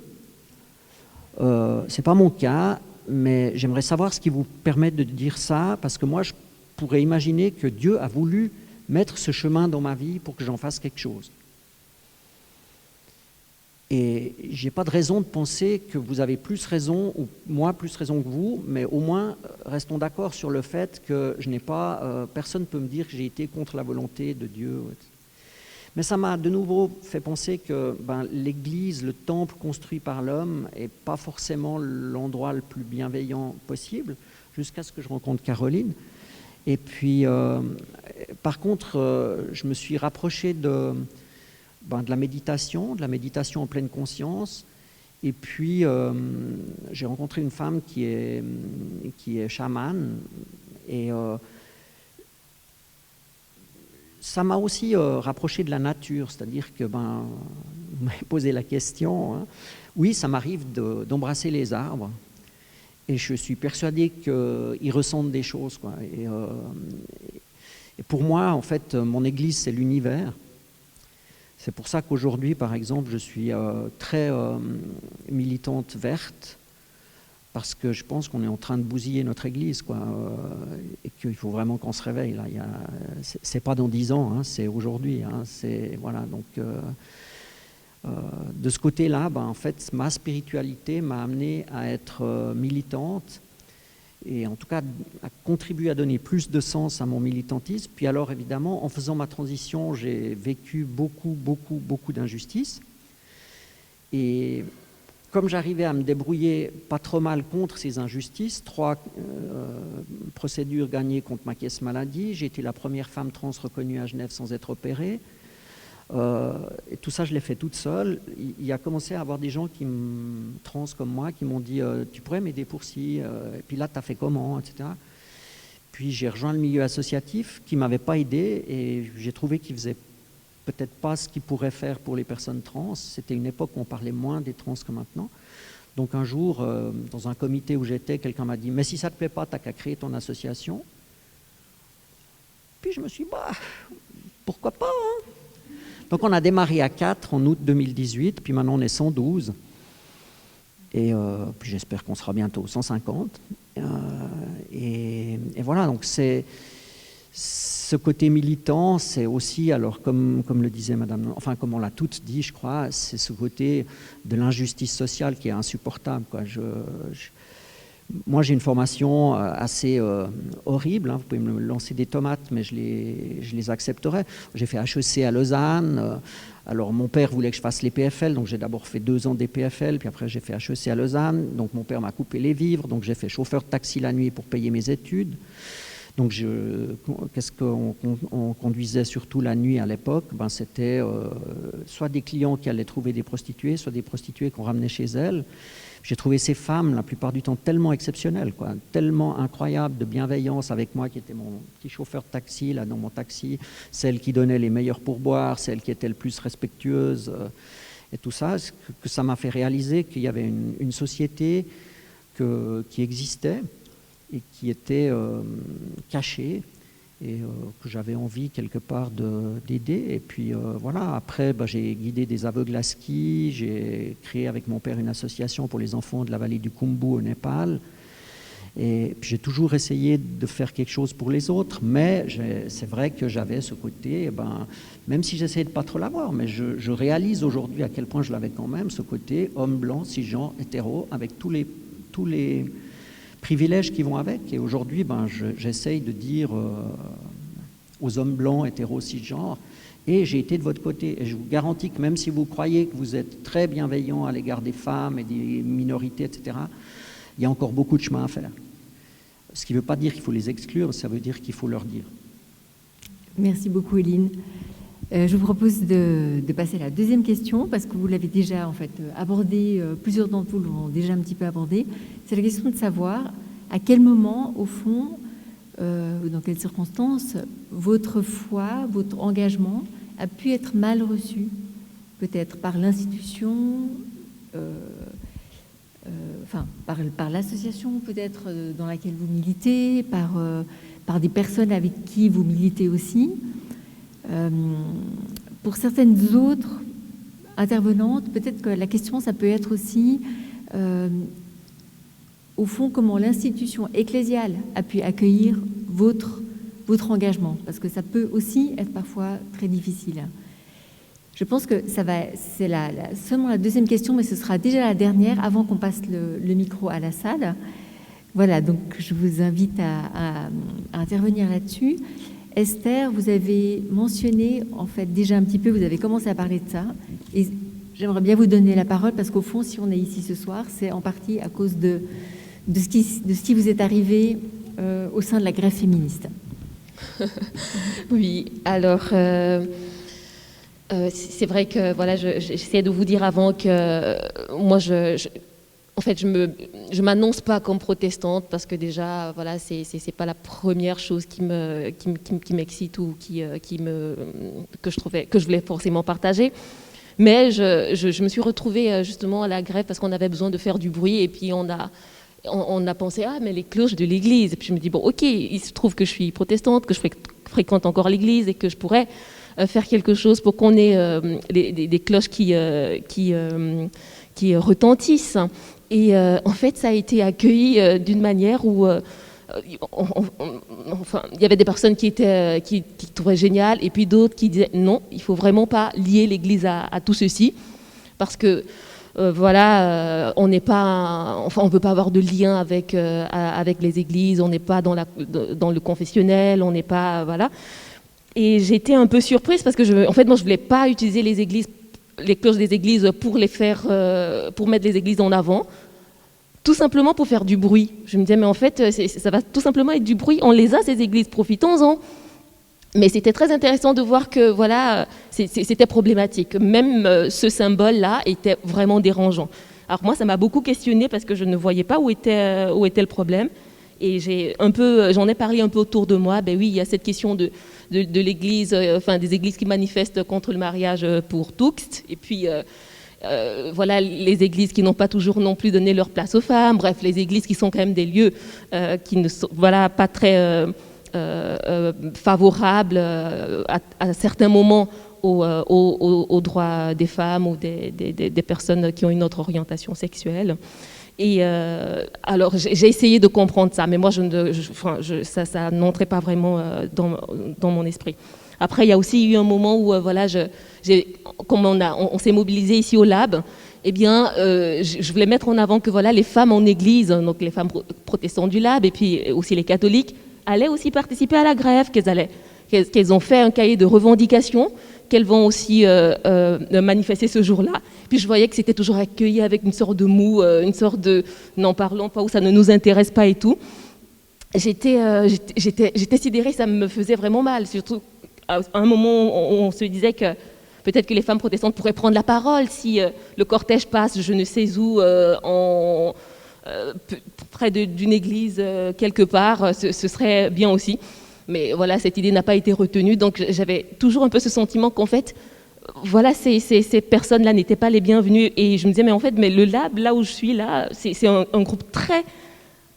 Ce n'est pas mon cas, mais j'aimerais savoir ce qui vous permet de dire ça, parce que moi, je pourrais imaginer que Dieu a voulu mettre ce chemin dans ma vie pour que j'en fasse quelque chose. Et je n'ai pas de raison de penser que vous avez plus raison, ou moi plus raison que vous, mais au moins restons d'accord sur le fait que je n'ai pas, personne ne peut me dire que j'ai été contre la volonté de Dieu. Mais ça m'a de nouveau fait penser que l'Église, le temple construit par l'homme, n'est pas forcément l'endroit le plus bienveillant possible, jusqu'à ce que je rencontre Caroline. Et puis, par contre, je me suis rapproché de la méditation en pleine conscience. Et puis, j'ai rencontré une femme qui est chamane. Et ça m'a aussi rapproché de la nature. C'est-à-dire que, vous m'avez posé la question. Hein. Oui, ça m'arrive d'embrasser les arbres. Et je suis persuadé qu'ils ressentent des choses, quoi. Et pour moi, en fait, mon église, c'est l'univers. C'est pour ça qu'aujourd'hui, par exemple, je suis très militante verte, parce que je pense qu'on est en train de bousiller notre église, quoi, et qu'il faut vraiment qu'on se réveille. Là. C'est pas dans 10 ans, hein, c'est aujourd'hui. Hein, voilà, donc, de ce côté-là, en fait, ma spiritualité m'a amené à être militante, et en tout cas à contribuer à donner plus de sens à mon militantisme. Puis alors évidemment, en faisant ma transition, j'ai vécu beaucoup d'injustices. Et comme j'arrivais à me débrouiller pas trop mal contre ces injustices, 3 procédures gagnées contre ma caisse maladie, j'ai été la première femme trans reconnue à Genève sans être opérée. Et tout ça, je l'ai fait toute seule. Il y a commencé à avoir des gens trans comme moi qui m'ont dit tu pourrais m'aider pour ci, et puis là, tu as fait comment, etc. Puis j'ai rejoint le milieu associatif qui ne m'avait pas aidé et j'ai trouvé qu'il ne faisait peut-être pas ce qu'il pourrait faire pour les personnes trans. C'était une époque où on parlait moins des trans que maintenant. Donc un jour, dans un comité où j'étais, quelqu'un m'a dit mais si ça ne te plaît pas, tu n'as qu'à créer ton association. Puis je me suis dit pourquoi pas, hein. Donc on a démarré à 4 en août 2018, puis maintenant on est 112. Et puis j'espère qu'on sera bientôt 150. Et voilà, donc c'est ce côté militant, c'est aussi, alors comme le disait Madame, enfin comme on l'a toutes dit, je crois, c'est ce côté de l'injustice sociale qui est insupportable, quoi. Moi, j'ai une formation assez horrible. Hein. Vous pouvez me lancer des tomates, mais je les accepterai. J'ai fait HEC à Lausanne. Alors, mon père voulait que je fasse les PFL, donc j'ai d'abord fait 2 ans des PFL, puis après j'ai fait HEC à Lausanne. Donc, mon père m'a coupé les vivres, donc j'ai fait chauffeur de taxi la nuit pour payer mes études. Donc, qu'est-ce qu'on conduisait surtout la nuit à l'époque? C'était soit des clients qui allaient trouver des prostituées, soit des prostituées qu'on ramenait chez elles. J'ai trouvé ces femmes, la plupart du temps, tellement exceptionnelles, quoi, tellement incroyables de bienveillance avec moi, qui était mon petit chauffeur de taxi, là, dans mon taxi, celle qui donnait les meilleurs pourboires, celle qui était le plus respectueuse, et tout ça, que ça m'a fait réaliser qu'il y avait une société qui existait et qui était caché et que j'avais envie quelque part d'aider. Et puis voilà, après j'ai guidé des aveugles à ski, j'ai créé avec mon père une association pour les enfants de la vallée du Khumbu au Népal. Et puis j'ai toujours essayé de faire quelque chose pour les autres, mais c'est vrai que j'avais ce côté, même si j'essayais de pas trop l'avoir, mais je réalise aujourd'hui à quel point je l'avais quand même, ce côté homme blanc, cisgenre, hétéro, avec tous les privilèges qui vont avec. Et aujourd'hui, j'essaye de dire aux hommes blancs, hétéros, cisgenres, et j'ai été de votre côté. Et je vous garantis que même si vous croyez que vous êtes très bienveillant à l'égard des femmes et des minorités, etc., il y a encore beaucoup de chemin à faire. Ce qui ne veut pas dire qu'il faut les exclure, ça veut dire qu'il faut leur dire. Merci beaucoup, Eline. Je vous propose de passer à la deuxième question, parce que vous l'avez déjà en fait abordé, plusieurs d'entre vous l'ont déjà un petit peu abordé. C'est la question de savoir à quel moment, au fond, dans quelles circonstances, votre foi, votre engagement a pu être mal reçu, peut-être par l'institution, par l'association peut-être dans laquelle vous militez, par des personnes avec qui vous militez aussi. Pour certaines autres intervenantes, peut-être que la question, ça peut être aussi, au fond, comment l'institution ecclésiale a pu accueillir votre engagement, parce que ça peut aussi être parfois très difficile. Je pense que c'est seulement la deuxième question, mais ce sera déjà la dernière avant qu'on passe le micro à la salle. Voilà, donc je vous invite à intervenir là-dessus. Esther, vous avez mentionné, en fait, déjà un petit peu, vous avez commencé à parler de ça, et j'aimerais bien vous donner la parole, parce qu'au fond, si on est ici ce soir, c'est en partie à cause de ce qui vous est arrivé au sein de la grève féministe. Oui, alors... c'est vrai que voilà, j'essayais de vous dire avant que moi, en fait, je m'annonce pas comme protestante parce que déjà, voilà, c'est pas la première chose qui m'excite ou que je voulais forcément partager. Mais je me suis retrouvée justement à la grève parce qu'on avait besoin de faire du bruit et puis on a pensé mais les cloches de l'église. Et puis je me dis bon, ok, il se trouve que je suis protestante, que je fréquente encore l'église et que je pourrais faire quelque chose pour qu'on ait des cloches qui retentissent. Et en fait, ça a été accueilli d'une manière où il y avait des personnes qui trouvaient génial et puis d'autres qui disaient non, il ne faut vraiment pas lier l'Église à tout ceci parce que on n'est pas, on peut pas avoir de lien avec les églises, on n'est pas dans le confessionnel, on n'est pas voilà. Et j'étais un peu surprise parce que moi je voulais pas utiliser les cloches des églises pour pour mettre les églises en avant, tout simplement pour faire du bruit. Je me disais mais en fait ça va tout simplement être du bruit, on les a ces églises, profitons-en. Mais c'était très intéressant de voir que voilà, c'était problématique. Même ce symbole-là était vraiment dérangeant. Alors moi ça m'a beaucoup questionnée parce que je ne voyais pas où était le problème. Et j'en ai parlé un peu autour de moi. Ben oui, il y a cette question de l'église, des églises qui manifestent contre le mariage pour tous. Et puis, voilà, les églises qui n'ont pas toujours non plus donné leur place aux femmes. Bref, les églises qui sont quand même des lieux qui ne sont pas très favorables à certains moments aux droits des femmes ou des personnes qui ont une autre orientation sexuelle. Et alors j'ai essayé de comprendre ça, mais moi ça n'entrait pas vraiment dans mon esprit. Après, il y a aussi eu un moment où comme on s'est mobilisé ici au Lab, eh bien, je voulais mettre en avant que voilà, les femmes en église, donc les femmes protestantes du Lab et puis aussi les catholiques, allaient aussi participer à la grève, qu'elles ont fait un cahier de revendications, qu'elles vont aussi manifester ce jour-là. Puis je voyais que c'était toujours accueilli avec une sorte de moue, une sorte de « n'en parlons pas » ou « ça ne nous intéresse pas » et tout. J'étais sidérée, ça me faisait vraiment mal, surtout à un moment où on se disait que peut-être que les femmes protestantes pourraient prendre la parole si le cortège passe je ne sais où, près d'une église quelque part, ce serait bien aussi. Mais voilà, cette idée n'a pas été retenue, donc j'avais toujours un peu ce sentiment qu'en fait, voilà, ces personnes-là n'étaient pas les bienvenues. Et je me disais, mais en fait, le Lab, là où je suis là, c'est un groupe très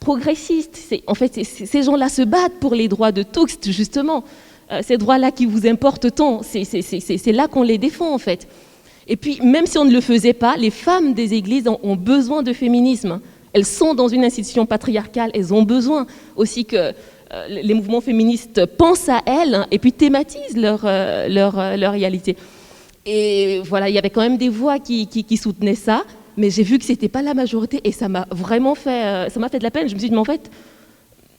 progressistes. En fait, ces gens-là se battent pour les droits de tous, justement. Ces droits-là qui vous importent tant, c'est là qu'on les défend, en fait. Et puis, même si on ne le faisait pas, les femmes des églises ont besoin de féminisme. Elles sont dans une institution patriarcale, elles ont besoin aussi que les mouvements féministes pensent à elles, hein, et puis thématisent leur réalité. Et voilà, il y avait quand même des voix qui soutenaient ça, mais j'ai vu que ce n'était pas la majorité, et ça m'a vraiment fait, ça m'a fait de la peine. Je me suis dit, mais en fait,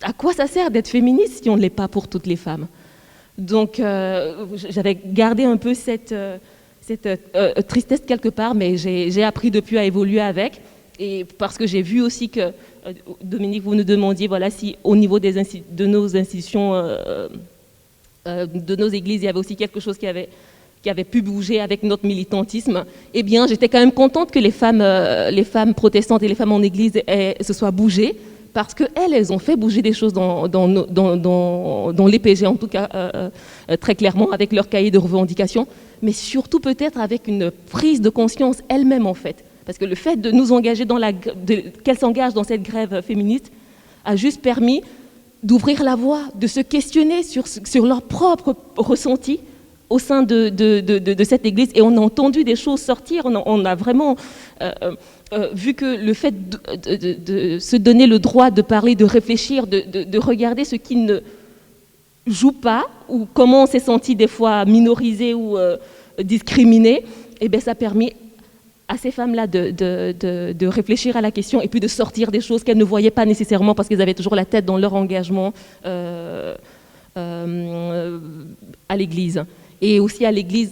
à quoi ça sert d'être féministe si on ne l'est pas pour toutes les femmes? Donc, j'avais gardé un peu cette tristesse quelque part, mais j'ai appris depuis à évoluer avec. Et parce que j'ai vu aussi que, Dominique, vous nous demandiez, voilà, si au niveau de nos institutions, de nos églises, il y avait aussi quelque chose qui avait pu bouger avec notre militantisme, eh bien, j'étais quand même contente que les femmes protestantes et les femmes en église se soient bougées, parce qu'elles ont fait bouger des choses dans l'EPG, en tout cas, très clairement, avec leur cahier de revendications, mais surtout peut-être avec une prise de conscience elles-mêmes, en fait. Parce que le fait de nous engager qu'elles s'engagent dans cette grève féministe a juste permis d'ouvrir la voie, de se questionner sur leur propre ressenti au sein de cette église. Et on a entendu des choses sortir, on a vraiment vu que le fait de se donner le droit de parler, de réfléchir, de regarder ce qui ne joue pas, ou comment on s'est senti des fois minorisé ou discriminé, eh bien ça a permis à ces femmes-là de réfléchir à la question et puis de sortir des choses qu'elles ne voyaient pas nécessairement parce qu'elles avaient toujours la tête dans leur engagement à l'Église. Et aussi à l'Église,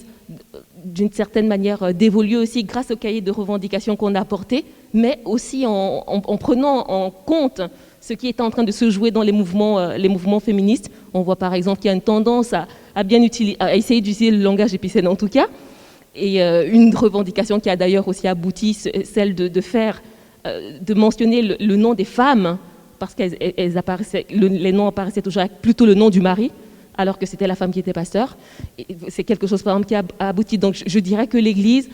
d'une certaine manière, d'évoluer aussi grâce au cahier de revendications qu'on a apporté, mais aussi en prenant en compte ce qui est en train de se jouer dans les mouvements féministes. On voit par exemple qu'il y a une tendance à essayer d'utiliser le langage épicène en tout cas. Et une revendication qui a d'ailleurs aussi abouti, celle de mentionner le nom des femmes, parce que les noms apparaissaient toujours avec plutôt le nom du mari, alors que c'était la femme qui était pasteur. C'est quelque chose, par exemple, qui a abouti. Donc je dirais que l'Église,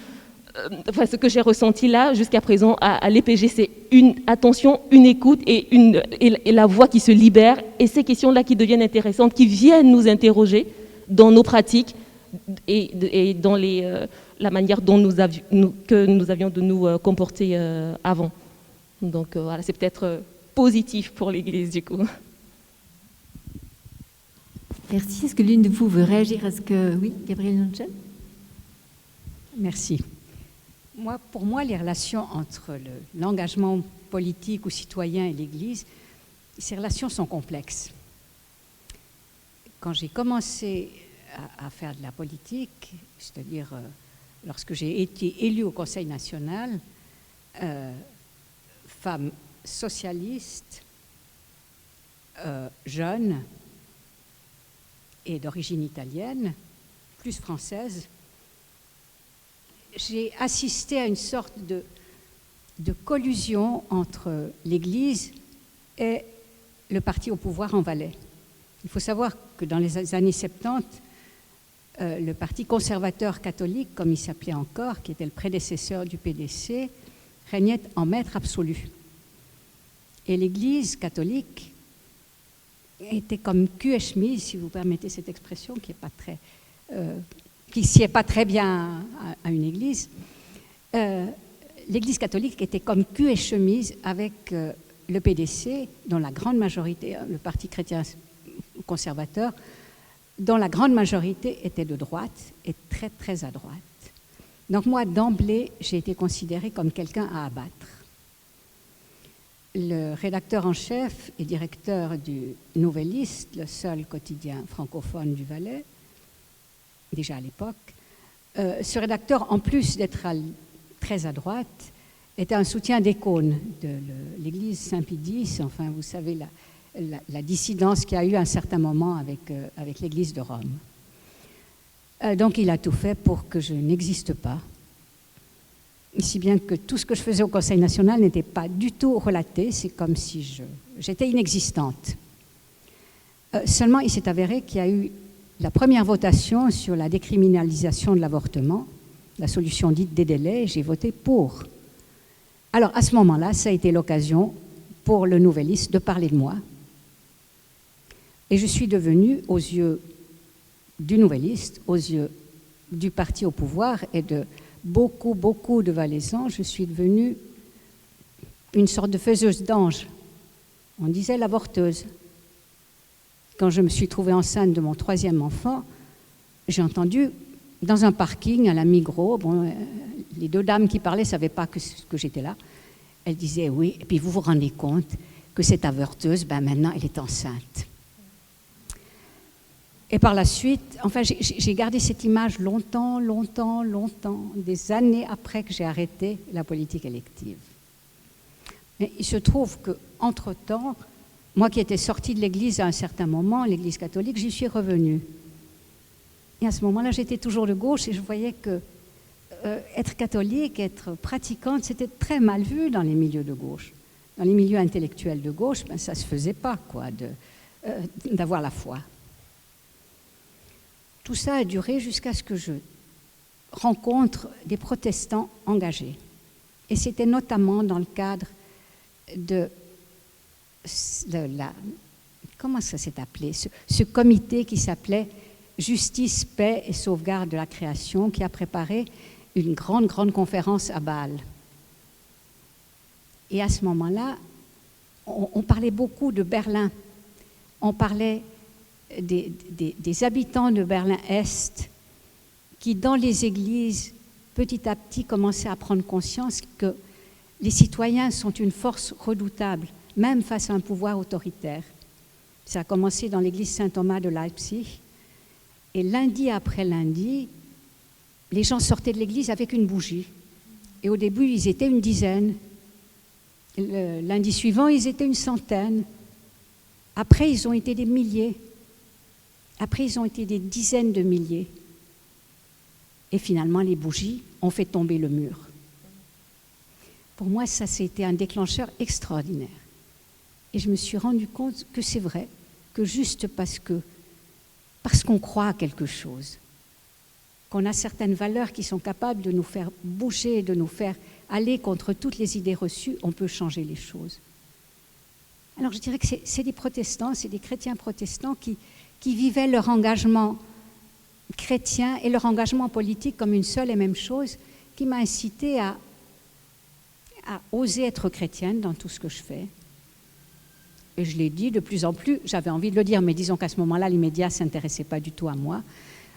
ce que j'ai ressenti là, jusqu'à présent, à l'EPG, c'est une attention, une écoute et la voix qui se libère, et ces questions-là qui deviennent intéressantes, qui viennent nous interroger dans nos pratiques, et dans la manière dont nous avions de nous comporter avant. Donc voilà, c'est peut-être positif pour l'Église du coup. Merci. Est-ce que l'une de vous veut réagir à ce que... Oui, Gabrielle Nonchen ? Merci. Pour moi, les relations entre l'engagement politique ou citoyen et l'Église, ces relations sont complexes. Quand j'ai commencé à faire de la politique, c'est-à-dire lorsque j'ai été élue au Conseil national, femme socialiste, jeune et d'origine italienne, plus française, j'ai assisté à une sorte de collusion entre l'Église et le parti au pouvoir en Valais. Il faut savoir que dans les années 70, le parti conservateur catholique, comme il s'appelait encore, qui était le prédécesseur du PDC, régnait en maître absolu. Et l'Église catholique était comme cul et chemise, si vous permettez cette expression, qui ne sied pas très bien à une Église. L'Église catholique était comme cul et chemise avec le PDC, dont la grande majorité, le parti chrétien conservateur, dont la grande majorité était de droite et très très à droite. Donc moi, d'emblée, j'ai été considérée comme quelqu'un à abattre. Le rédacteur en chef et directeur du Nouvelliste, le seul quotidien francophone du Valais, déjà à l'époque, ce rédacteur, en plus d'être très à droite, était un soutien des cônes de l'église Saint-Pie-X, enfin vous savez la dissidence qu'il y a eu à un certain moment avec l'église de Rome. Donc il a tout fait pour que je n'existe pas, si bien que tout ce que je faisais au Conseil national n'était pas du tout relaté, c'est comme si j'étais inexistante. Seulement il s'est avéré qu'il y a eu la première votation sur la décriminalisation de l'avortement, la solution dite des délais, j'ai voté pour. Alors à ce moment-là, ça a été l'occasion pour le Nouvelliste de parler de moi. Et je suis devenue, aux yeux du Nouvelliste, aux yeux du parti au pouvoir et de beaucoup de Valaisans, je suis devenue une sorte de faiseuse d'ange. On disait l'avorteuse. Quand je me suis trouvée enceinte de mon 3e enfant, j'ai entendu dans un parking à la Migros, les 2 dames qui parlaient ne savaient pas que j'étais là. Elles disaient oui, et puis vous vous rendez compte que cette avorteuse, maintenant elle est enceinte. Et par la suite, enfin j'ai gardé cette image longtemps, des années après que j'ai arrêté la politique élective. Mais il se trouve qu'entre-temps, moi qui étais sortie de l'Église à un certain moment, l'Église catholique, j'y suis revenue. Et à ce moment-là, j'étais toujours de gauche et je voyais que être catholique, être pratiquante, c'était très mal vu dans les milieux de gauche. Dans les milieux intellectuels de gauche, ça ne se faisait pas, d'avoir la foi. Tout ça a duré jusqu'à ce que je rencontre des protestants engagés. Et c'était notamment dans le cadre de comment ça s'est appelé, ce comité qui s'appelait Justice, paix et sauvegarde de la création, qui a préparé une grande conférence à Bâle. Et à ce moment-là, on parlait beaucoup de Berlin. On parlait des habitants de Berlin-Est qui, dans les églises, petit à petit, commençaient à prendre conscience que les citoyens sont une force redoutable, même face à un pouvoir autoritaire. Ça a commencé dans l'église Saint-Thomas de Leipzig. Et lundi après lundi, les gens sortaient de l'église avec une bougie. Et au début, ils étaient une dizaine. Le lundi suivant, ils étaient une centaine. Après, ils ont été des milliers. Après, ils ont été des dizaines de milliers. Et finalement, les bougies ont fait tomber le mur. Pour moi, ça, c'était un déclencheur extraordinaire. Et je me suis rendu compte que c'est vrai, que juste parce qu'on croit à quelque chose, qu'on a certaines valeurs qui sont capables de nous faire bouger, de nous faire aller contre toutes les idées reçues, on peut changer les choses. Alors je dirais que c'est des protestants, c'est des chrétiens protestants qui vivaient leur engagement chrétien et leur engagement politique comme une seule et même chose, qui m'a incité à oser être chrétienne dans tout ce que je fais. Et je l'ai dit de plus en plus, j'avais envie de le dire, mais disons qu'à ce moment-là, les médias ne s'intéressaient pas du tout à moi.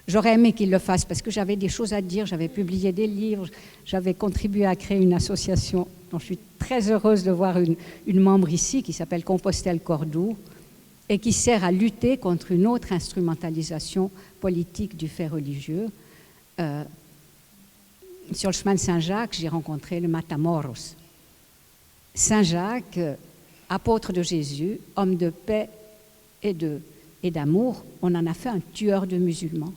J'aurais aimé qu'ils le fassent parce que j'avais des choses à dire, j'avais publié des livres, j'avais contribué à créer une association dont je suis très heureuse de voir une membre ici qui s'appelle Compostelle Cordoue et qui sert à lutter contre une autre instrumentalisation politique du fait religieux. Sur le chemin de Saint-Jacques, j'ai rencontré le Matamoros. Saint-Jacques, apôtre de Jésus, homme de paix et d'amour, on en a fait un tueur de musulmans.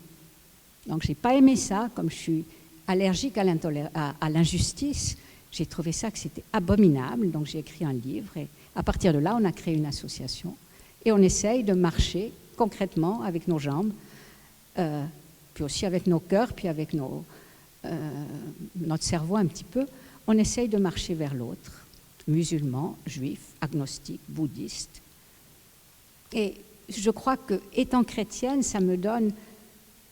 Donc je n'ai pas aimé ça, comme je suis allergique à l'injustice, j'ai trouvé ça que c'était abominable, donc j'ai écrit un livre et à partir de là, on a créé une association et on essaye de marcher concrètement avec nos jambes, puis aussi avec nos cœurs, puis avec notre cerveau un petit peu, on essaye de marcher vers l'autre, musulmans, juifs, agnostiques, bouddhistes. Et je crois que, étant chrétienne, ça me donne,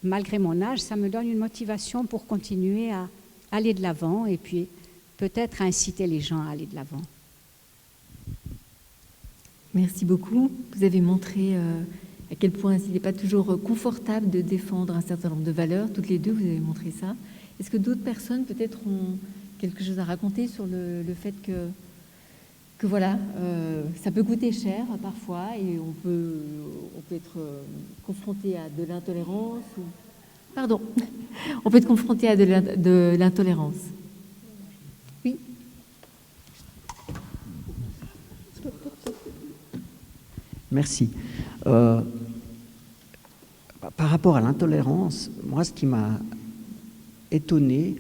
malgré mon âge, ça me donne une motivation pour continuer à aller de l'avant et puis peut-être à inciter les gens à aller de l'avant. Merci beaucoup. Vous avez montré à quel point il n'est pas toujours confortable de défendre un certain nombre de valeurs. Toutes les deux, vous avez montré ça. Est-ce que d'autres personnes peut-être ont quelque chose à raconter sur le fait que voilà, ça peut coûter cher parfois et on peut être confronté à de l'intolérance ou... Pardon, on peut être confronté à de l'intolérance. Oui. Merci. Par rapport à l'intolérance, moi, ce qui m'a étonné,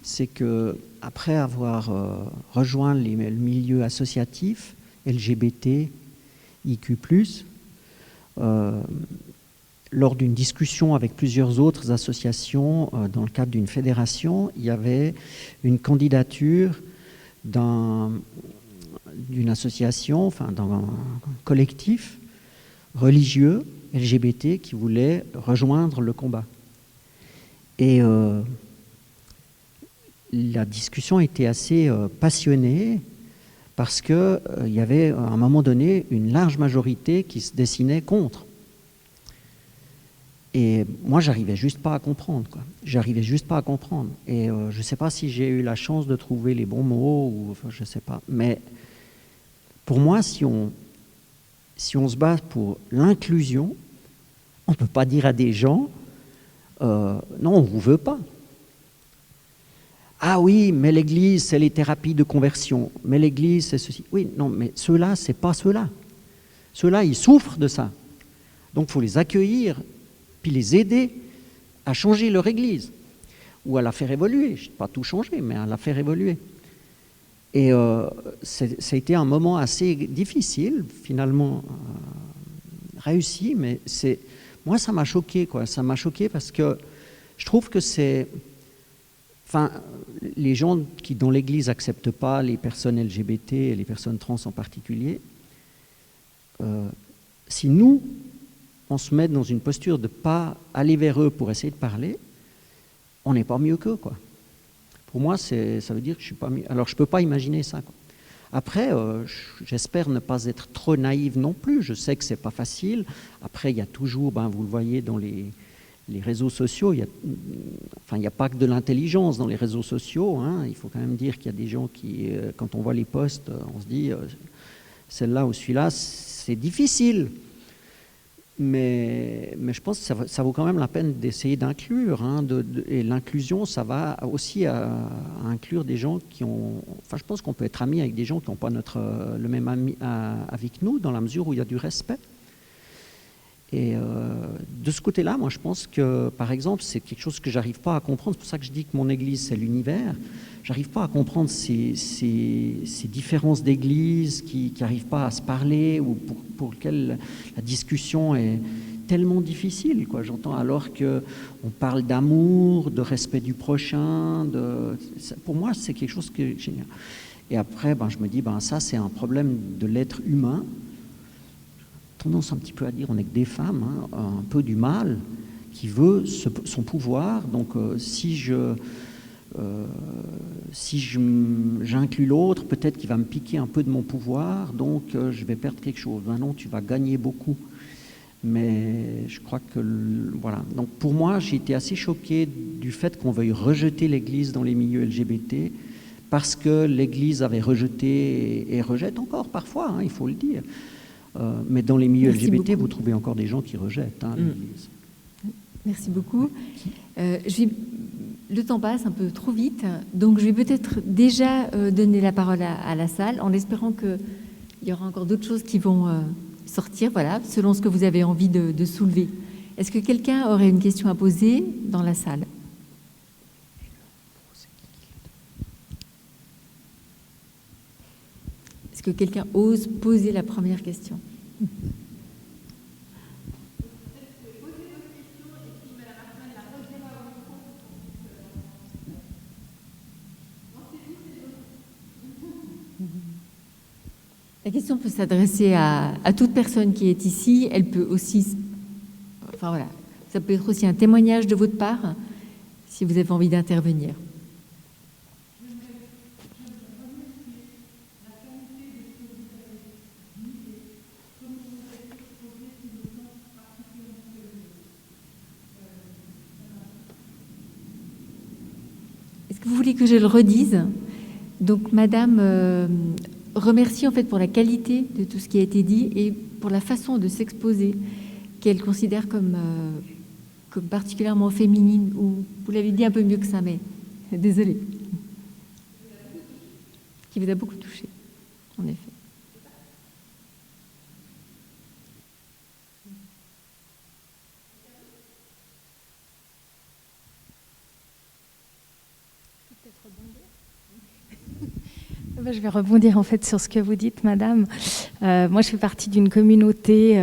c'est que après avoir rejoint le milieu associatif LGBT, IQ+, lors d'une discussion avec plusieurs autres associations dans le cadre d'une fédération, il y avait une candidature d'un d'une association, enfin d'un collectif religieux LGBT qui voulait rejoindre le combat. Et la discussion était assez passionnée parce qu'il y avait à un moment donné une large majorité qui se dessinait contre. Et moi, j'arrivais juste pas à comprendre, quoi. J'arrivais juste pas à comprendre. Et je sais pas si j'ai eu la chance de trouver les bons mots, ou enfin, je sais pas. Mais pour moi, si on se bat pour l'inclusion, on peut pas dire à des gens non, on vous veut pas. Ah oui, mais l'Église, c'est les thérapies de conversion. Mais l'Église, c'est ceci. Oui, non, mais ceux-là, c'est pas ceux-là. Ceux-là, ils souffrent de ça. Donc, il faut les accueillir, puis les aider à changer leur Église, ou à la faire évoluer. Je ne sais pas tout changer, mais à la faire évoluer. Et ça a été un moment assez difficile, finalement réussi, mais moi, ça m'a choqué, quoi. Ça m'a choqué parce que je trouve que enfin, les gens qui, dans l'Église, n'acceptent pas les personnes LGBT et les personnes trans en particulier, si nous, on se met dans une posture de ne pas aller vers eux pour essayer de parler, on n'est pas mieux qu'eux, quoi. Pour moi, ça veut dire que je suis pas mieux. Alors, je ne peux pas imaginer ça, quoi. Après, j'espère ne pas être trop naïve non plus. Je sais que ce n'est pas facile. Après, il y a toujours, vous le voyez dans les réseaux sociaux, il n'y a pas que de l'intelligence dans les réseaux sociaux, hein. Il faut quand même dire qu'il y a des gens qui, quand on voit les posts, on se dit, celle-là ou celui-là, c'est difficile. Mais je pense que ça vaut quand même la peine d'essayer d'inclure. Hein, et l'inclusion, ça va aussi à inclure des gens qui ont... Enfin, je pense qu'on peut être amis avec des gens qui n'ont pas le même ami avec nous, dans la mesure où il y a du respect. Et de ce côté-là, moi, je pense que, par exemple, c'est quelque chose que j'arrive pas à comprendre. C'est pour ça que je dis que mon Église, c'est l'univers. J'arrive pas à comprendre ces différences d'Église qui n'arrivent pas à se parler ou pour lesquelles la discussion est tellement difficile, quoi. J'entends alors qu'on parle d'amour, de respect du prochain. Pour moi, c'est quelque chose que est génial. Et après, je me dis, ça, c'est un problème de l'être humain. Tendance un petit peu à dire, on n'est que des femmes, hein, un peu du mal, qui veut son pouvoir. Donc, si j'inclus l'autre, peut-être qu'il va me piquer un peu de mon pouvoir, donc je vais perdre quelque chose. Non, tu vas gagner beaucoup. Mais je crois que... Voilà. Donc pour moi, j'ai été assez choqué du fait qu'on veuille rejeter l'Église dans les milieux LGBT, parce que l'Église avait rejeté et rejette encore parfois, hein, il faut le dire. Mais dans les milieux LGBT, beaucoup. Vous trouvez encore des gens qui rejettent, hein, l'Église. Merci beaucoup. Le temps passe un peu trop vite, donc je vais peut-être déjà donner la parole à la salle, en espérant qu'il y aura encore d'autres choses qui vont sortir, voilà, selon ce que vous avez envie de soulever. Est-ce que quelqu'un aurait une question à poser dans la salle ? Est-ce que quelqu'un ose poser la première question ? La question peut s'adresser à toute personne qui est ici. Elle peut aussi, enfin voilà, ça peut être aussi un témoignage de votre part, si vous avez envie d'intervenir. Est-ce que vous voulez que je le redise ? Donc, Madame remercie en fait pour la qualité de tout ce qui a été dit et pour la façon de s'exposer qu'elle considère comme particulièrement féminine, ou vous l'avez dit un peu mieux que ça, mais désolée. Qui vous a beaucoup touché, en effet. Je vais rebondir en fait sur ce que vous dites, madame. Moi, je fais partie d'une communauté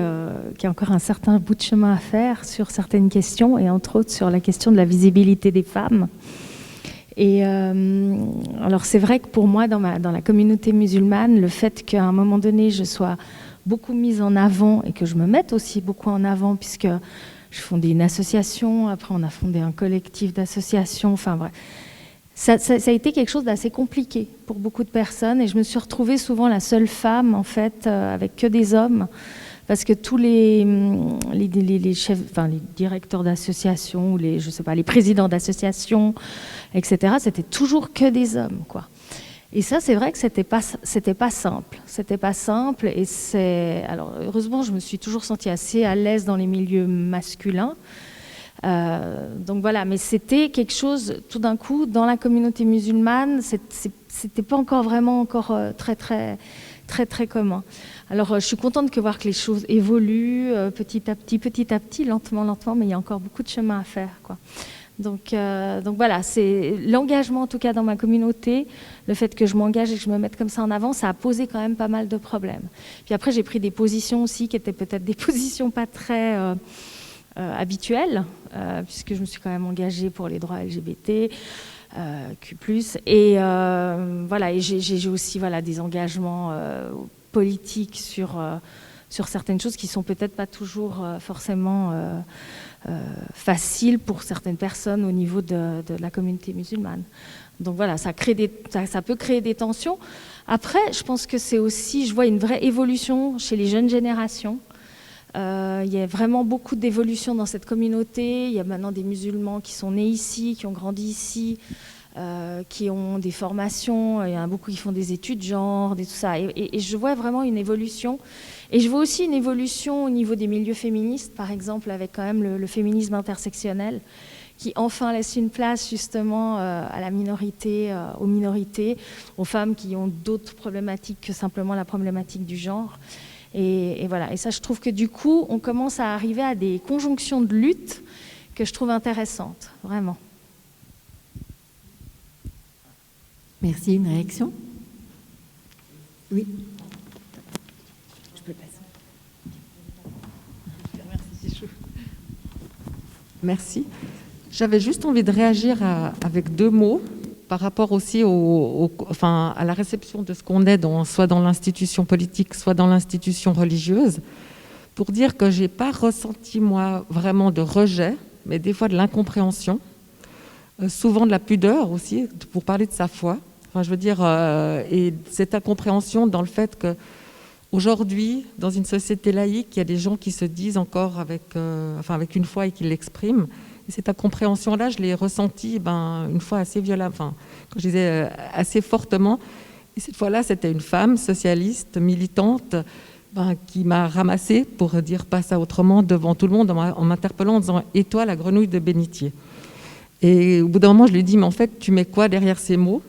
qui a encore un certain bout de chemin à faire sur certaines questions, et entre autres sur la question de la visibilité des femmes. Et alors c'est vrai que pour moi, dans la communauté musulmane, le fait qu'à un moment donné, je sois beaucoup mise en avant et que je me mette aussi beaucoup en avant, puisque je fondais une association, après on a fondé un collectif d'associations, enfin bref. Ça a été quelque chose d'assez compliqué pour beaucoup de personnes et je me suis retrouvée souvent la seule femme en fait avec que des hommes parce que tous les chefs, enfin les directeurs d'associations ou je sais pas, les présidents d'associations, etc. C'était toujours que des hommes quoi. Et ça c'est vrai que c'était pas simple, et alors heureusement je me suis toujours sentie assez à l'aise dans les milieux masculins. Donc voilà, mais c'était quelque chose, tout d'un coup, dans la communauté musulmane, c'était pas encore vraiment très commun. Alors je suis contente de voir que les choses évoluent petit à petit, lentement, mais il y a encore beaucoup de chemin à faire, quoi. Donc voilà, c'est l'engagement en tout cas dans ma communauté, le fait que je m'engage et que je me mette comme ça en avant, ça a posé quand même pas mal de problèmes. Puis après j'ai pris des positions aussi qui étaient peut-être des positions pas très habituelle, puisque je me suis quand même engagée pour les droits LGBT, Q+, et voilà, et j'ai aussi des engagements politiques sur certaines choses qui sont peut-être pas toujours forcément faciles pour certaines personnes au niveau de la communauté musulmane. Donc voilà, ça peut créer des tensions. Après, je pense que c'est aussi, je vois une vraie évolution chez les jeunes générations. Il y a vraiment beaucoup d'évolution dans cette communauté. Il y a maintenant des musulmans qui sont nés ici, qui ont grandi ici, qui ont des formations. Il y en a beaucoup qui font des études genre, tout ça. Et je vois vraiment une évolution. Et je vois aussi une évolution au niveau des milieux féministes, par exemple, avec quand même le féminisme intersectionnel, qui enfin laisse une place justement à la minorité, aux minorités, aux femmes qui ont d'autres problématiques que simplement la problématique du genre. Et voilà, et ça je trouve que du coup on commence à arriver à des conjonctions de lutte que je trouve intéressantes, vraiment. Merci, une réaction? Oui. Je peux passer. Merci. J'avais juste envie de réagir avec deux mots par rapport aussi à la réception de ce qu'on est soit dans l'institution politique, soit dans l'institution religieuse, pour dire que je n'ai pas ressenti, moi, vraiment de rejet, mais des fois de l'incompréhension, souvent de la pudeur aussi, pour parler de sa foi. Enfin, je veux dire, et cette incompréhension dans le fait qu'aujourd'hui, dans une société laïque, il y a des gens qui se disent encore avec une foi et qui l'expriment. Et cette incompréhension-là, je l'ai ressentie une fois assez violemment, quand je disais assez fortement. Et cette fois-là, c'était une femme socialiste, militante, qui m'a ramassée, pour dire pas ça autrement, devant tout le monde, en m'interpellant en disant « Et toi, la grenouille de bénitier ?» Et au bout d'un moment, je lui ai dit « Mais en fait, tu mets quoi derrière ces mots ?»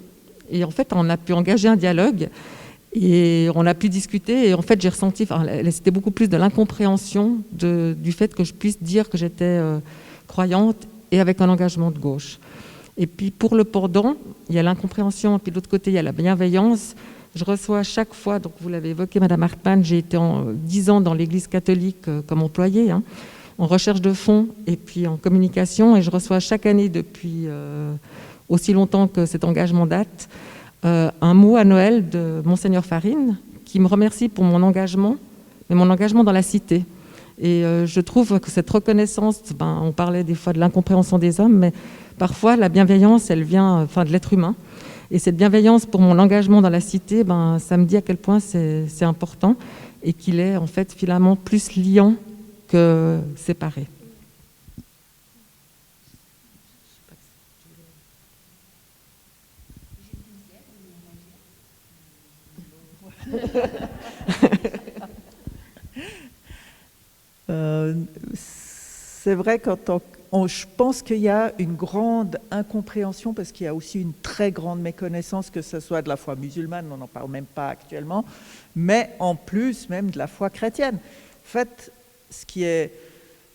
Et en fait, on a pu engager un dialogue et on a pu discuter. Et en fait, j'ai ressenti, c'était beaucoup plus de l'incompréhension du fait que je puisse dire que j'étais croyante et avec un engagement de gauche. Et puis pour le pendant, il y a l'incompréhension, puis de l'autre côté, il y a la bienveillance. Je reçois chaque fois, donc vous l'avez évoqué, Madame Hartmann, j'ai été 10 ans dans l'Église catholique comme employée, en recherche de fonds et puis en communication, et je reçois chaque année depuis aussi longtemps que cet engagement date, un mot à Noël de Monseigneur Farine, qui me remercie pour mon engagement, mais mon engagement dans la cité. Et je trouve que cette reconnaissance, on parlait des fois de l'incompréhension des hommes, mais parfois la bienveillance, elle vient de l'être humain. Et cette bienveillance pour mon engagement dans la cité, ça me dit à quel point c'est important et qu'il est en fait finalement plus liant que séparé. C'est vrai je pense qu'il y a une grande incompréhension parce qu'il y a aussi une très grande méconnaissance, que ce soit de la foi musulmane, on n'en parle même pas actuellement, mais en plus même de la foi chrétienne. En fait, ce qui est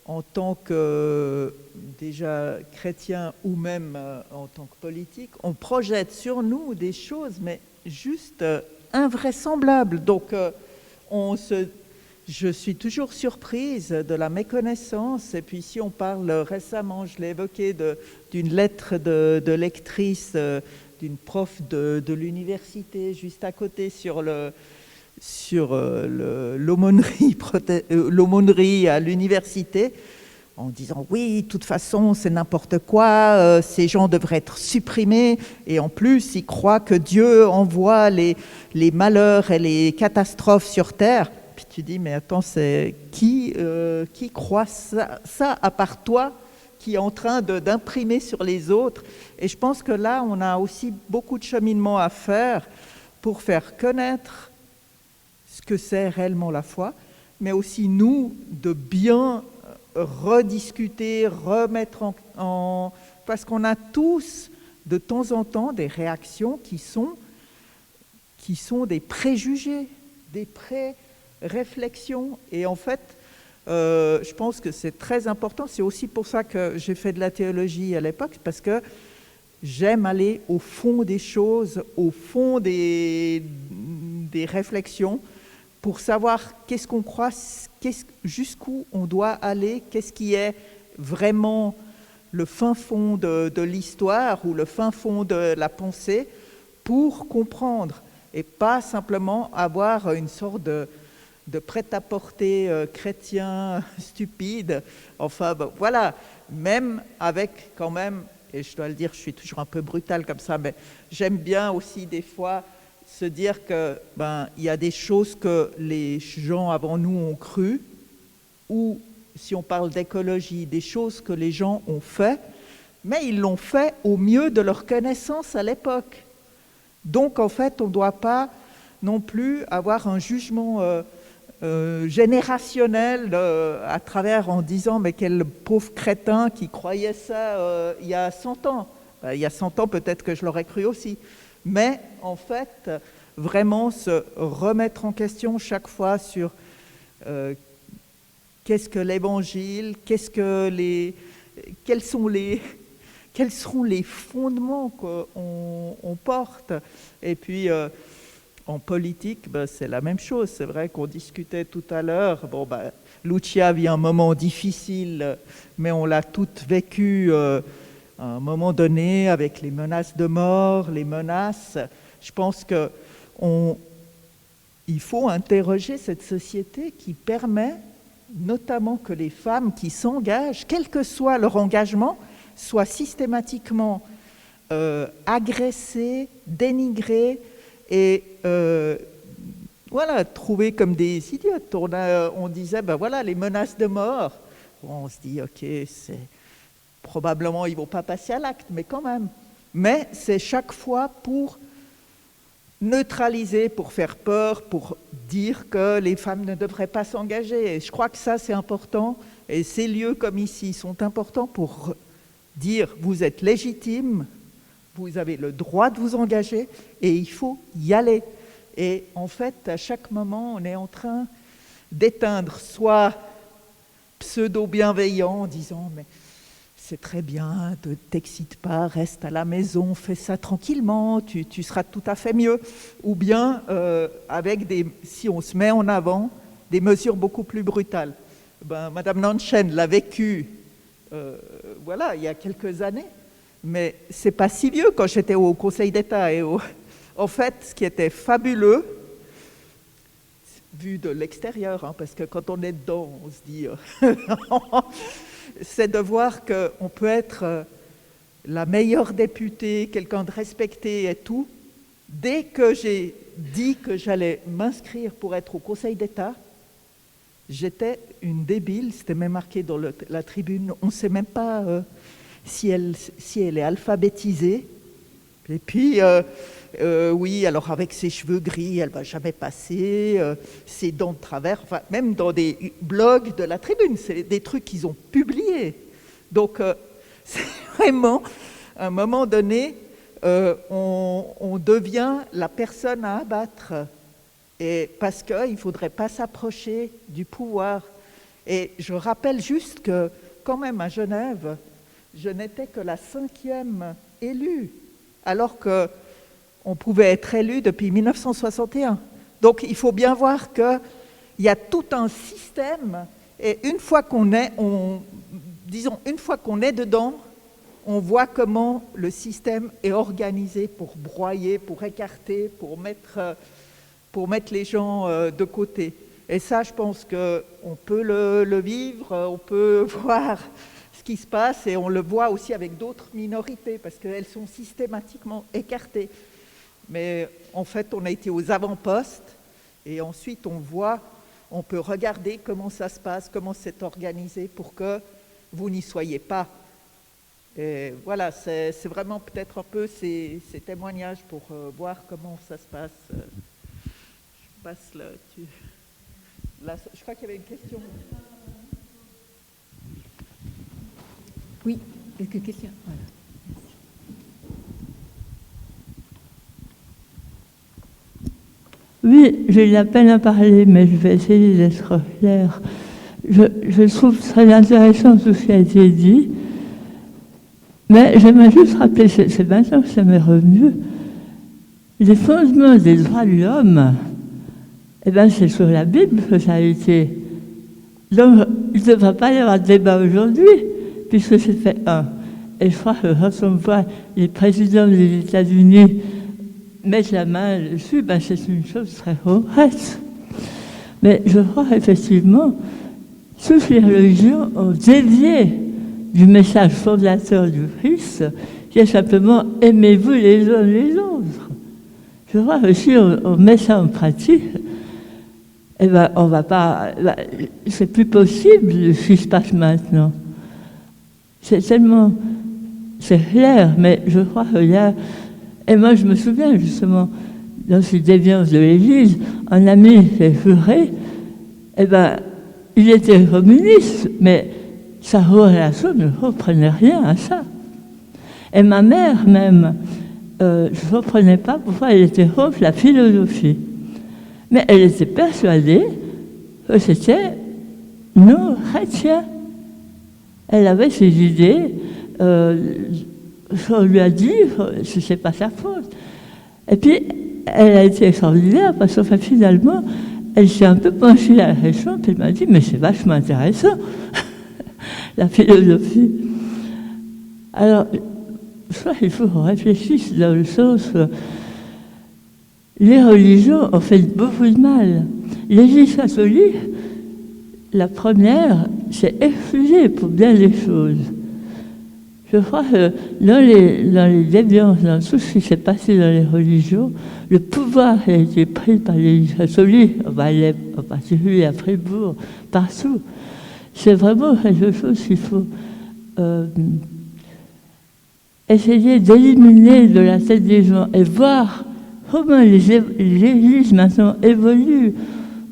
en tant que déjà chrétien ou même en tant que politique, on projette sur nous des choses mais juste invraisemblables. Donc je suis toujours surprise de la méconnaissance. Et puis si on parle récemment, je l'ai évoqué, d'une lettre de lectrice d'une prof de l'université juste à côté sur l'aumônerie à l'université, en disant oui, de toute façon, c'est n'importe quoi, ces gens devraient être supprimés, et en plus, ils croient que Dieu envoie les malheurs et les catastrophes sur Terre. Puis tu dis, mais attends, c'est qui croit ça à part toi, qui est en train d'imprimer sur les autres? Et je pense que là, on a aussi beaucoup de cheminement à faire pour faire connaître ce que c'est réellement la foi, mais aussi nous, de bien rediscuter, remettre en... Parce qu'on a tous, de temps en temps, des réactions qui sont des préjugés, des pré-réflexions. Et en fait, je pense que c'est très important. C'est aussi pour ça que j'ai fait de la théologie à l'époque, parce que j'aime aller au fond des choses, au fond des réflexions, pour savoir qu'est-ce qu'on croit, jusqu'où on doit aller, qu'est-ce qui est vraiment le fin fond de l'histoire ou le fin fond de la pensée, pour comprendre, et pas simplement avoir une sorte de prêt-à-porter chrétien stupide. Enfin, bon, voilà, même avec quand même, et je dois le dire, je suis toujours un peu brutale comme ça, mais j'aime bien aussi des fois se dire que il y a des choses que les gens avant nous ont crues, ou si on parle d'écologie, des choses que les gens ont fait, mais ils l'ont fait au mieux de leur connaissance à l'époque. Donc en fait, on ne doit pas non plus avoir un jugement générationnel à travers, en disant mais quel pauvre crétin qui croyait ça il y a 100 ans. Il y a 100 ans, peut-être que je l'aurais cru aussi. Mais en fait, vraiment se remettre en question chaque fois sur qu'est-ce que l'Évangile, quels seront les fondements qu'on porte. Et puis, en politique, c'est la même chose. C'est vrai qu'on discutait tout à l'heure. Lucia vit un moment difficile, mais on l'a toutes vécu à un moment donné avec les menaces de mort, les menaces. Je pense qu'il faut interroger cette société qui permet notamment que les femmes qui s'engagent, quel que soit leur engagement, soient systématiquement agressées, dénigrées et trouvées comme des idiotes. On disait, voilà, les menaces de mort. Bon, on se dit, ok, c'est... Probablement, ils ne vont pas passer à l'acte, mais quand même. Mais c'est chaque fois pour neutraliser, pour faire peur, pour dire que les femmes ne devraient pas s'engager. Et je crois que ça, c'est important. Et ces lieux comme ici sont importants pour dire, vous êtes légitime, vous avez le droit de vous engager, et il faut y aller. Et en fait, à chaque moment, on est en train d'éteindre, soit pseudo-bienveillant, en disant, mais c'est très bien, ne t'excite pas, reste à la maison, fais ça tranquillement, tu seras tout à fait mieux. Ou bien, si on se met en avant, des mesures beaucoup plus brutales. Madame Nanchen l'a vécu il y a quelques années, mais c'est pas si vieux quand j'étais au Conseil d'État. En fait, ce qui était fabuleux, vu de l'extérieur, parce que quand on est dedans, on se dit... c'est de voir qu'on peut être la meilleure députée, quelqu'un de respecté et tout. Dès que j'ai dit que j'allais m'inscrire pour être au Conseil d'État, j'étais une débile, c'était même marqué dans la tribune. On ne sait même pas si elle est alphabétisée. Et puis, oui, alors avec ses cheveux gris, elle ne va jamais passer, ses dents de travers, enfin, même dans des blogs de la tribune, c'est des trucs qu'ils ont publiés. Donc, c'est vraiment, à un moment donné, on devient la personne à abattre. Et parce qu'il ne faudrait pas s'approcher du pouvoir. Et je rappelle juste que, quand même, à Genève, je n'étais que la 5e élue, alors qu'on pouvait être élu depuis 1961. Donc il faut bien voir qu'il il y a tout un système, et une fois qu'on est, une fois qu'on est dedans, on voit comment le système est organisé pour broyer, pour écarter, pour mettre les gens de côté. Et ça, je pense qu'on peut le vivre, on peut voir ce qui se passe, et on le voit aussi avec d'autres minorités, parce qu'elles sont systématiquement écartées. Mais en fait, on a été aux avant-postes, et ensuite on peut regarder comment ça se passe, comment c'est organisé pour que vous n'y soyez pas. Et voilà, c'est vraiment peut-être un peu ces témoignages pour voir comment ça se passe. Je passe là. Je crois qu'il y avait une question. Oui, quelques questions. Voilà. Oui, j'ai de la peine à parler, mais je vais essayer d'être claire. Je trouve très intéressant tout ce qui a été dit, mais j'aimerais juste rappeler, c'est maintenant que ça m'est revenu, les fondements des droits de l'homme, c'est sur la Bible que ça a été. Donc, il ne devrait pas y avoir de débat aujourd'hui, puisque c'est fait un. Et je crois que quand on voit les présidents des États-Unis mettre la main dessus, c'est une chose très concrète. Mais je crois effectivement, toutes les religions ont dévié du message fondateur du Christ, qui est simplement « aimez-vous les uns les autres ». Je crois que si on met ça en pratique, on va pas... c'est plus possible ce qui se passe maintenant. C'est tellement... c'est clair, mais je crois que là... Et moi, je me souviens justement, dans ces déviances de l'Église, un ami s'est juré, il était communiste, mais sa relation ne reprenait rien à ça. Et ma mère même, je ne comprenais pas pourquoi elle était contre la philosophie. Mais elle était persuadée que c'était non chrétien. Elle avait ses idées, on lui a dit que ce n'est pas sa faute. Et puis, elle a été extraordinaire parce que finalement, elle s'est un peu penchée à la question, puis elle m'a dit, mais c'est vachement intéressant, la philosophie. Alors, je crois qu'il faut qu'on réfléchisse dans le sens que les religions ont fait beaucoup de mal. L'Église catholique, la première, s'est excusée pour bien des choses. Je crois que dans les déviances, dans tout ce qui s'est passé dans les religions, le pouvoir a été pris par l'Église catholique, en particulier à Fribourg, partout. C'est vraiment quelque chose qu'il faut essayer d'éliminer de la tête des gens et voir comment les églises maintenant évoluent,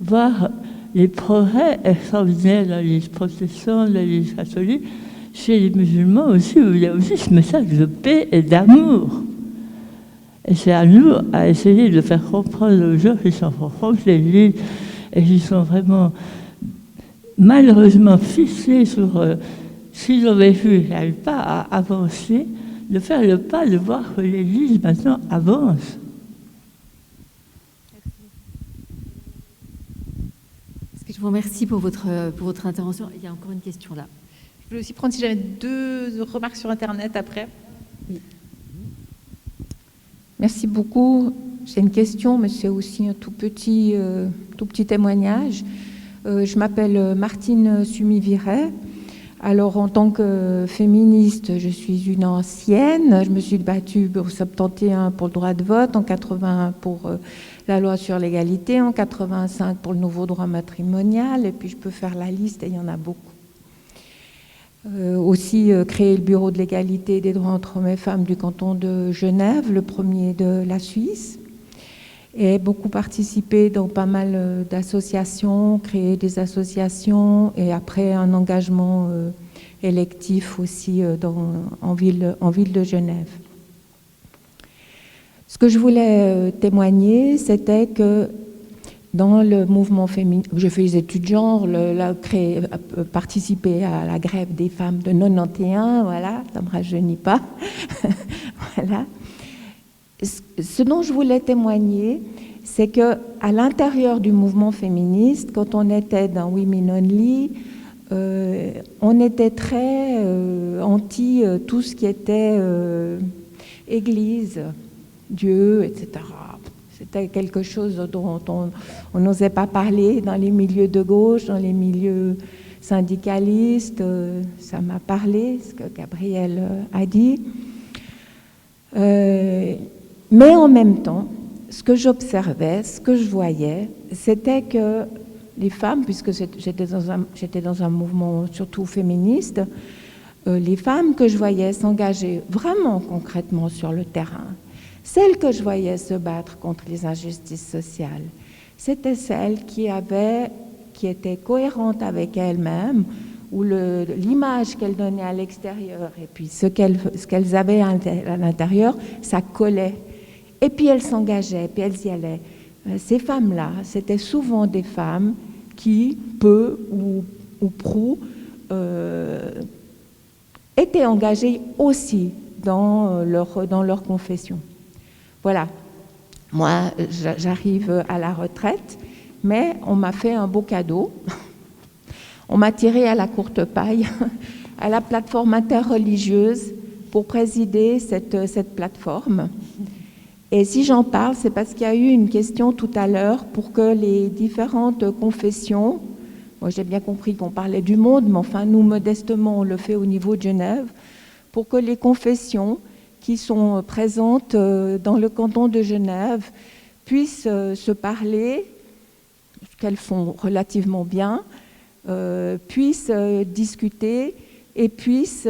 voir les progrès extraordinaires dans l'Église protestante, dans l'Église catholique, chez les musulmans aussi, où il y a aussi ce message de paix et d'amour. Et c'est à nous à essayer de faire comprendre aux gens qui sont contre l'Église et qui sont vraiment malheureusement fixés sur ce qu'ils ont vécu et qui n'arrivent pas à avancer, de faire le pas, de voir que l'Église maintenant avance. Je vous remercie pour votre intervention. Il y a encore une question là. Je voulais aussi prendre si j'avais 2 remarques sur Internet après. Oui. Merci beaucoup. C'est une question, mais c'est aussi un tout petit témoignage. Je m'appelle Martine Sumiviret. Alors, en tant que féministe, je suis une ancienne. Je me suis battue pour 71 pour le droit de vote, en 81 pour la loi sur l'égalité, en 85 pour le nouveau droit matrimonial, et puis je peux faire la liste, et il y en a beaucoup. Aussi créer le bureau de l'égalité et des droits entre hommes et femmes du canton de Genève, le premier de la Suisse, et beaucoup participé dans pas mal d'associations, créer des associations, et après un engagement électif aussi en ville de Genève. Ce que je voulais témoigner, c'était que dans le mouvement féminin, j'ai fait les études genre, participer à la grève des femmes de 91, voilà, ça ne me rajeunit pas. Voilà. Ce dont je voulais témoigner, c'est que à l'intérieur du mouvement féministe, quand on était dans Women Only, on était très anti tout ce qui était Église, Dieu, etc. C'était quelque chose dont on n'osait pas parler dans les milieux de gauche, dans les milieux syndicalistes. Ça m'a parlé, ce que Gabrielle a dit. Mais en même temps, ce que j'observais, ce que je voyais, c'était que les femmes, puisque j'étais dans un mouvement surtout féministe, les femmes que je voyais s'engager vraiment concrètement sur le terrain, celles que je voyais se battre contre les injustices sociales, c'était celles qui étaient cohérentes avec elles-mêmes, où l'image qu'elles donnaient à l'extérieur et puis ce qu'elles avaient à l'intérieur, ça collait. Et puis elles s'engageaient, puis elles y allaient. Ces femmes-là, c'était souvent des femmes qui, peu ou prou, étaient engagées aussi dans leur confession. Voilà. Moi, j'arrive à la retraite, mais on m'a fait un beau cadeau. On m'a tiré à la courte paille à la plateforme interreligieuse pour présider cette plateforme. Et si j'en parle, c'est parce qu'il y a eu une question tout à l'heure pour que les différentes confessions, moi j'ai bien compris qu'on parlait du monde, mais enfin nous modestement on le fait au niveau de Genève, pour que les confessions qui sont présentes dans le canton de Genève puissent se parler, ce qu'elles font relativement bien, puissent discuter et puissent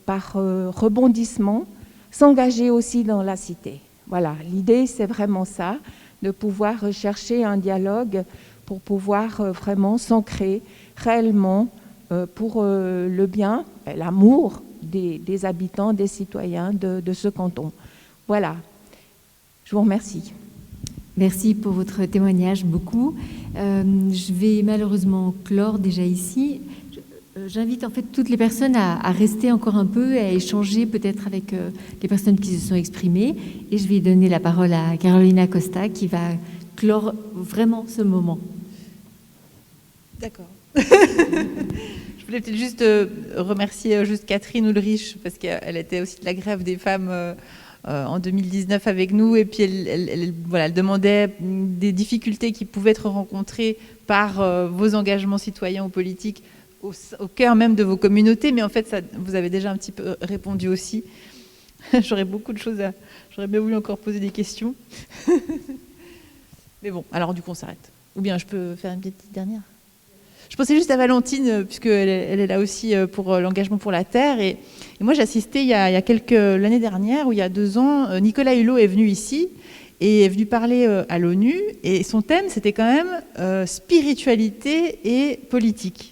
par rebondissement s'engager aussi dans la cité. Voilà, l'idée c'est vraiment ça, de pouvoir chercher un dialogue pour pouvoir vraiment s'ancrer réellement pour le bien, l'amour des habitants, des citoyens de ce canton. Voilà, je vous remercie. Merci pour votre témoignage, beaucoup. Je vais malheureusement clore déjà ici. J'invite en fait toutes les personnes à rester encore un peu, à échanger peut-être avec les personnes qui se sont exprimées. Et je vais donner la parole à Carolina Costa qui va clore vraiment ce moment. D'accord. Je voulais peut-être juste remercier juste Catherine Ulrich parce qu'elle était aussi de la grève des femmes en 2019 avec nous, et puis elle demandait des difficultés qui pouvaient être rencontrées par vos engagements citoyens ou politiques au cœur même de vos communautés, mais en fait ça, vous avez déjà un petit peu répondu aussi. J'aurais beaucoup de choses j'aurais bien voulu encore poser des questions. Mais bon, alors du coup on s'arrête. Ou bien je peux faire une petite dernière. Je pensais juste à Valentine, puisqu'elle est là aussi pour l'engagement pour la Terre. Et moi, j'ai assisté il y a l'année dernière, ou il y a 2 ans, Nicolas Hulot est venu ici et est venu parler à l'ONU. Et son thème, c'était quand même spiritualité et politique.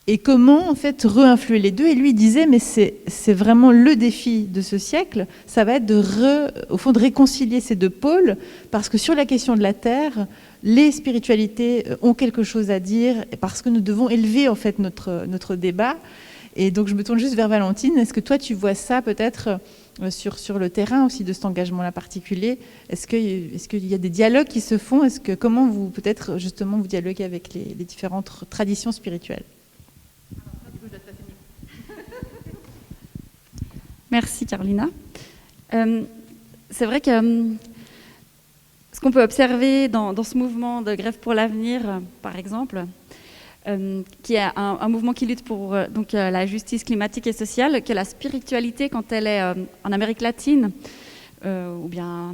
Et comment, en fait, réinfluer les deux. Et lui, il disait, mais c'est vraiment le défi de ce siècle. Ça va être, au fond, de réconcilier ces deux pôles, parce que sur la question de la Terre, les spiritualités ont quelque chose à dire, parce que nous devons élever en fait notre débat. Et donc je me tourne juste vers Valentine. Est-ce que toi tu vois ça peut-être sur le terrain aussi de cet engagement-là particulier? Est-ce qu'il y a des dialogues qui se font? Comment vous peut-être justement vous dialoguez avec les différentes traditions spirituelles? Merci Carolina. C'est vrai que ce qu'on peut observer dans ce mouvement de grève pour l'avenir, par exemple, qui est un mouvement qui lutte pour la justice climatique et sociale, que la spiritualité, quand elle est en Amérique latine ou bien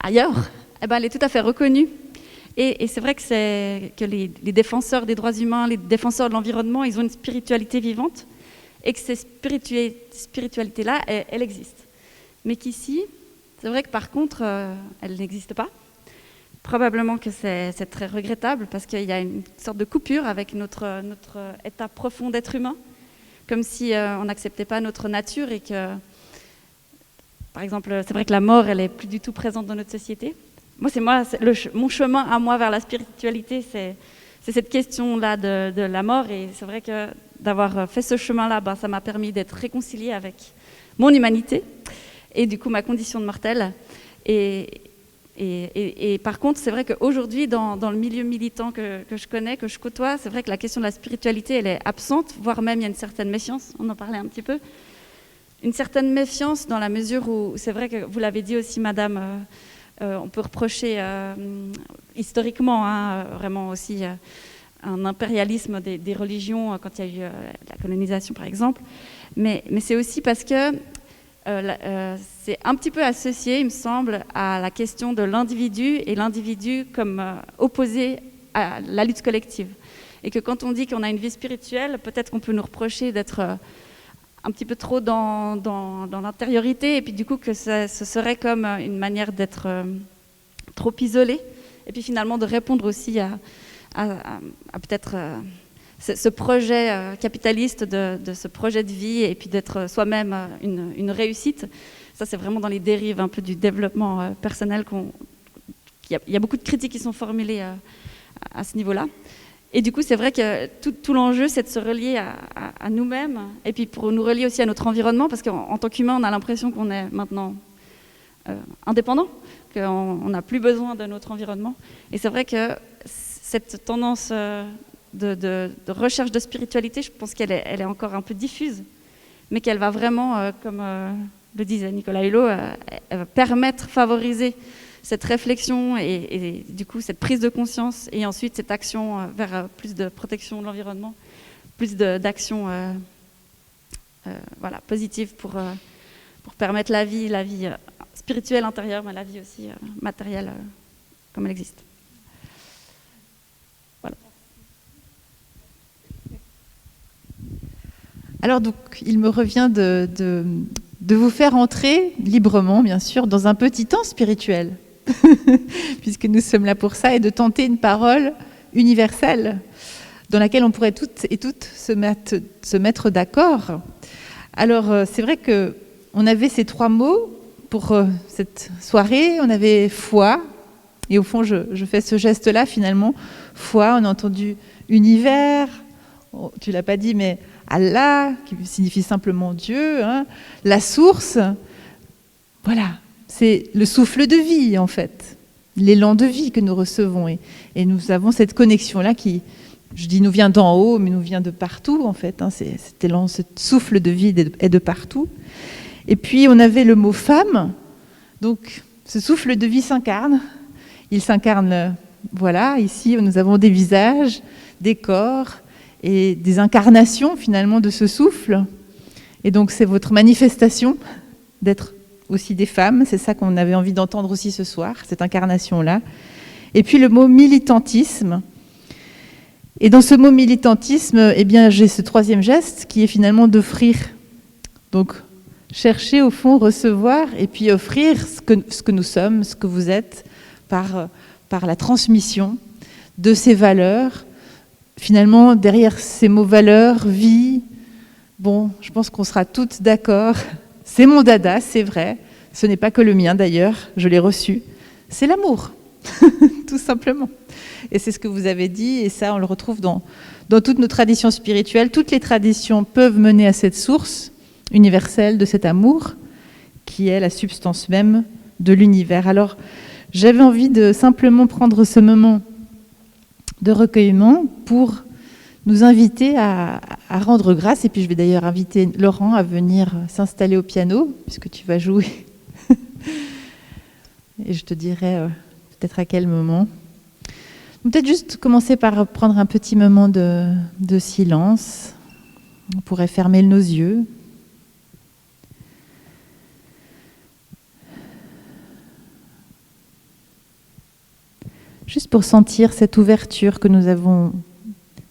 ailleurs, elle est tout à fait reconnue. Et c'est vrai que les défenseurs des droits humains, les défenseurs de l'environnement, ils ont une spiritualité vivante et que cette spiritualité-là, elle existe. Mais qu'ici, c'est vrai que par contre, elle n'existe pas. Probablement que c'est très regrettable parce qu'il y a une sorte de coupure avec notre état profond d'être humain, comme si on n'acceptait pas notre nature et que, par exemple, c'est vrai que la mort, elle est plus du tout présente dans notre société. Mon chemin à moi vers la spiritualité, c'est cette question-là de la mort, et c'est vrai que d'avoir fait ce chemin-là, ça m'a permis d'être réconciliée avec mon humanité et du coup ma condition de mortelle. Et Et par contre, c'est vrai qu'aujourd'hui, dans le milieu militant que je connais, que je côtoie, c'est vrai que la question de la spiritualité, elle est absente, voire même il y a une certaine méfiance, on en parlait un petit peu. Une certaine méfiance dans la mesure où, c'est vrai que vous l'avez dit aussi, madame, on peut reprocher historiquement, vraiment aussi, un impérialisme des religions quand il y a eu la colonisation, par exemple. Mais c'est aussi parce que c'est un petit peu associé, il me semble, à la question de l'individu et l'individu comme opposé à la lutte collective. Et que quand on dit qu'on a une vie spirituelle, peut-être qu'on peut nous reprocher d'être un petit peu trop dans l'intériorité, et puis du coup que ce serait comme une manière d'être trop isolé, et puis finalement de répondre aussi à peut-être ce projet capitaliste de ce projet de vie, et puis d'être soi-même une réussite. Ça, c'est vraiment dans les dérives un peu du développement personnel il y a beaucoup de critiques qui sont formulées à ce niveau-là. Et du coup, c'est vrai que tout l'enjeu, c'est de se relier à nous-mêmes, et puis pour nous relier aussi à notre environnement, parce qu'en tant qu'humain, on a l'impression qu'on est maintenant indépendant, qu'on n'a plus besoin de notre environnement. Et c'est vrai que cette tendance de recherche de spiritualité, je pense qu'elle est encore un peu diffuse, mais qu'elle va vraiment, comme le disait Nicolas Hulot, elle va permettre, favoriser cette réflexion et du coup cette prise de conscience, et ensuite cette action vers plus de protection de l'environnement, plus d'action voilà, positive pour permettre la vie spirituelle intérieure, mais la vie aussi matérielle comme elle existe. Voilà. Alors donc, il me revient de vous faire entrer librement, bien sûr, dans un petit temps spirituel, puisque nous sommes là pour ça, et de tenter une parole universelle dans laquelle on pourrait toutes et toutes se mettre d'accord. Alors, c'est vrai qu'on avait ces 3 mots pour cette soirée. On avait foi, et au fond, je fais ce geste-là, finalement. Foi, on a entendu univers, tu ne l'as pas dit, mais Allah, qui signifie simplement Dieu, hein, la source, voilà, c'est le souffle de vie, en fait, l'élan de vie que nous recevons. Et nous avons cette connexion-là qui, je dis, nous vient d'en haut, mais nous vient de partout, en fait. Hein, cet élan, ce souffle de vie est de partout. Et puis, on avait le mot femme. Donc, ce souffle de vie s'incarne. Il s'incarne, voilà, ici, nous avons des visages, des corps, et des incarnations finalement de ce souffle. Et donc c'est votre manifestation d'être aussi des femmes, c'est ça qu'on avait envie d'entendre aussi ce soir, cette incarnation-là. Et puis le mot militantisme. Et dans ce mot militantisme, eh bien, j'ai ce 3e geste qui est finalement d'offrir. Donc chercher au fond, recevoir, et puis offrir ce que nous sommes, ce que vous êtes, par la transmission de ces valeurs. Finalement, derrière ces mots valeurs, vie, bon, je pense qu'on sera toutes d'accord. C'est mon dada, c'est vrai. Ce n'est pas que le mien d'ailleurs, je l'ai reçu. C'est l'amour, tout simplement. Et c'est ce que vous avez dit, et ça, on le retrouve dans toutes nos traditions spirituelles. Toutes les traditions peuvent mener à cette source universelle de cet amour, qui est la substance même de l'univers. Alors, j'avais envie de simplement prendre ce moment de recueillement pour nous inviter à rendre grâce. Et puis je vais d'ailleurs inviter Laurent à venir s'installer au piano, puisque tu vas jouer. Et je te dirai peut-être à quel moment. Peut-être juste commencer par prendre un petit moment de silence. On pourrait fermer nos yeux. Juste pour sentir cette ouverture que nous avons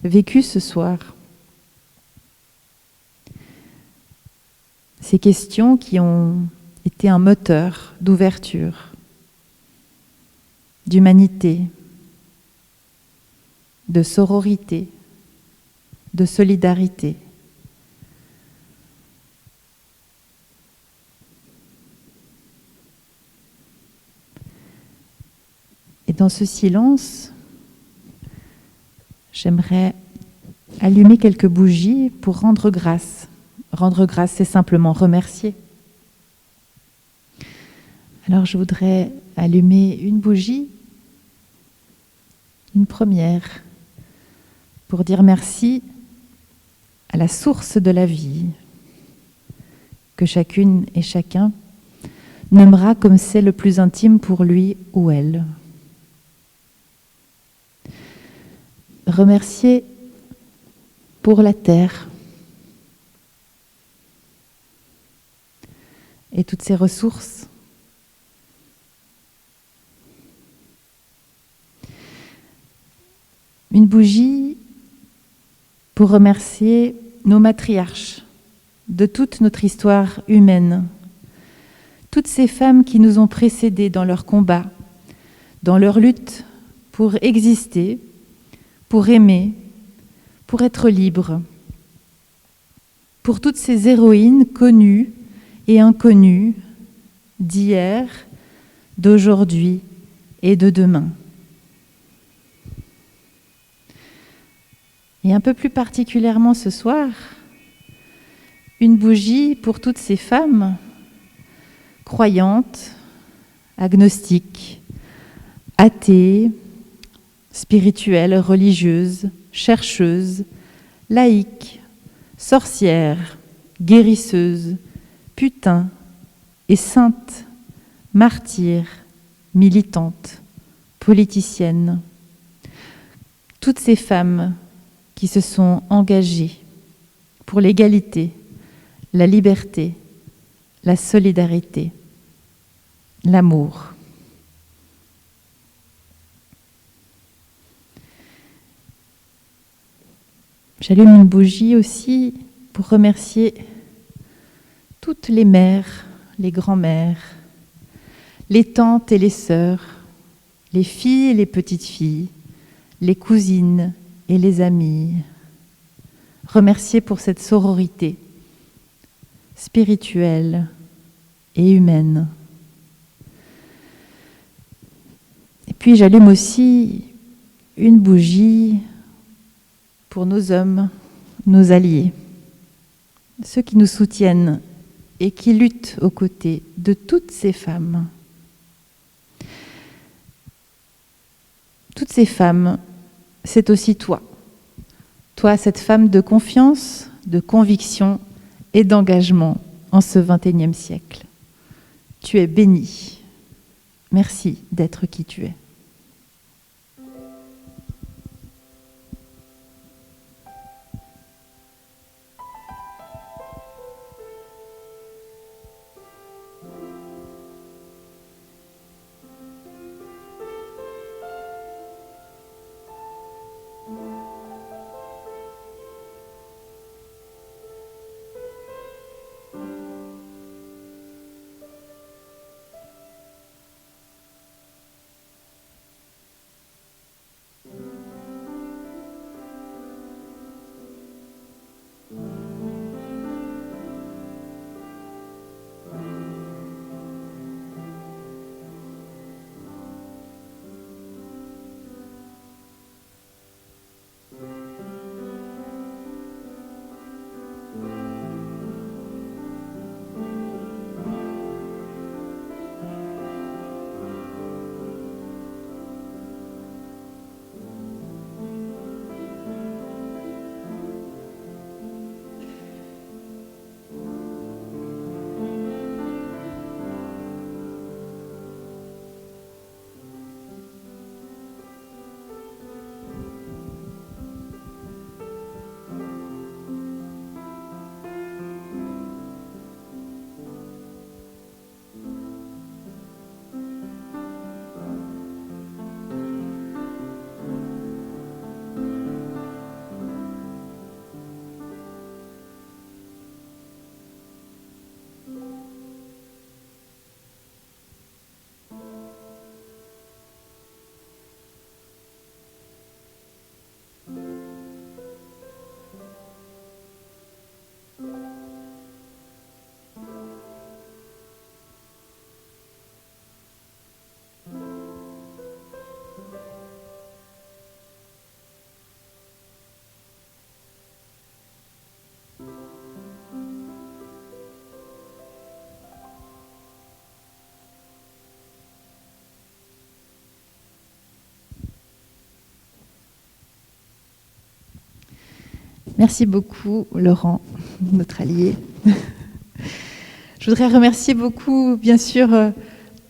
vécue ce soir. Ces questions qui ont été un moteur d'ouverture, d'humanité, de sororité, de solidarité. Et dans ce silence, j'aimerais allumer quelques bougies pour rendre grâce. Rendre grâce, c'est simplement remercier. Alors je voudrais allumer une bougie, une première, pour dire merci à la source de la vie, que chacune et chacun nommera comme c'est le plus intime pour lui ou elle. Remercier pour la terre et toutes ses ressources. Une bougie pour remercier nos matriarches de toute notre histoire humaine, toutes ces femmes qui nous ont précédés dans leur combat, dans leur lutte pour exister, pour aimer, pour être libres, pour toutes ces héroïnes connues et inconnues d'hier, d'aujourd'hui et de demain. Et un peu plus particulièrement ce soir, une bougie pour toutes ces femmes croyantes, agnostiques, athées, spirituelles, religieuses, chercheuses, laïques, sorcières, guérisseuses, putains et saintes, martyrs, militantes, politiciennes. Toutes ces femmes qui se sont engagées pour l'égalité, la liberté, la solidarité, l'amour. J'allume une bougie aussi pour remercier toutes les mères, les grands-mères, les tantes et les sœurs, les filles et les petites-filles, les cousines et les amies. Remercier pour cette sororité spirituelle et humaine. Et puis j'allume aussi une bougie pour nos hommes, nos alliés, ceux qui nous soutiennent et qui luttent aux côtés de toutes ces femmes. Toutes ces femmes, c'est aussi toi. Toi, cette femme de confiance, de conviction et d'engagement en ce XXIe siècle. Tu es bénie. Merci d'être qui tu es. Merci beaucoup, Laurent, notre allié. Je voudrais remercier beaucoup, bien sûr,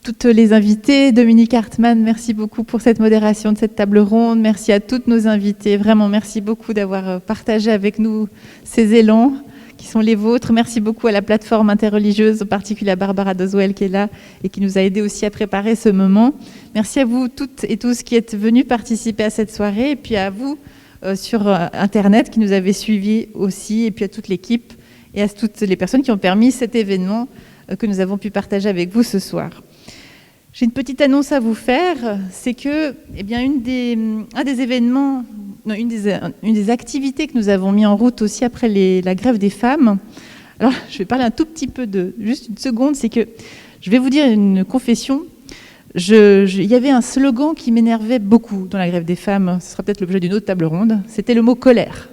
toutes les invités. Dominique Hartmann, merci beaucoup pour cette modération de cette table ronde. Merci à toutes nos invités. Vraiment, merci beaucoup d'avoir partagé avec nous ces élans qui sont les vôtres. Merci beaucoup à la plateforme interreligieuse, en particulier à Barbara Doswell qui est là et qui nous a aidés aussi à préparer ce moment. Merci à vous toutes et tous qui êtes venus participer à cette soirée, et puis à vous sur Internet qui nous avez suivis aussi, et puis à toute l'équipe et à toutes les personnes qui ont permis cet événement que nous avons pu partager avec vous ce soir. J'ai une petite annonce à vous faire, c'est que une des événements, non, une des activités que nous avons mis en route aussi après la grève des femmes, alors je vais parler un tout petit peu juste une seconde, c'est que je vais vous dire une confession. Il y avait un slogan qui m'énervait beaucoup dans la grève des femmes, ce sera peut-être l'objet d'une autre table ronde, c'était le mot colère.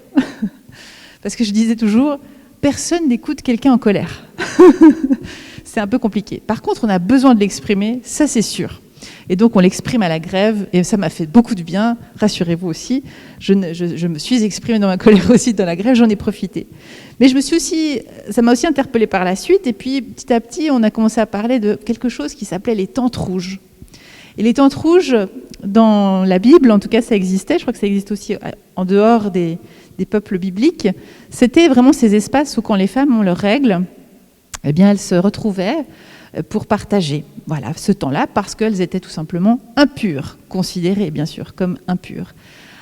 Parce que je disais toujours, personne n'écoute quelqu'un en colère. C'est un peu compliqué. Par contre, on a besoin de l'exprimer, ça c'est sûr. Et donc on l'exprime à la grève, et ça m'a fait beaucoup de bien, rassurez-vous aussi. Je me suis exprimée dans ma colère aussi dans la grève, j'en ai profité. Mais ça m'a aussi interpellée par la suite, et puis petit à petit, on a commencé à parler de quelque chose qui s'appelait les tentes rouges. Et les tentes rouges, dans la Bible, en tout cas ça existait, je crois que ça existe aussi en dehors des peuples bibliques, c'était vraiment ces espaces où quand les femmes ont leurs règles, eh bien elles se retrouvaient pour partager ce temps-là, parce qu'elles étaient tout simplement impures, considérées bien sûr comme impures.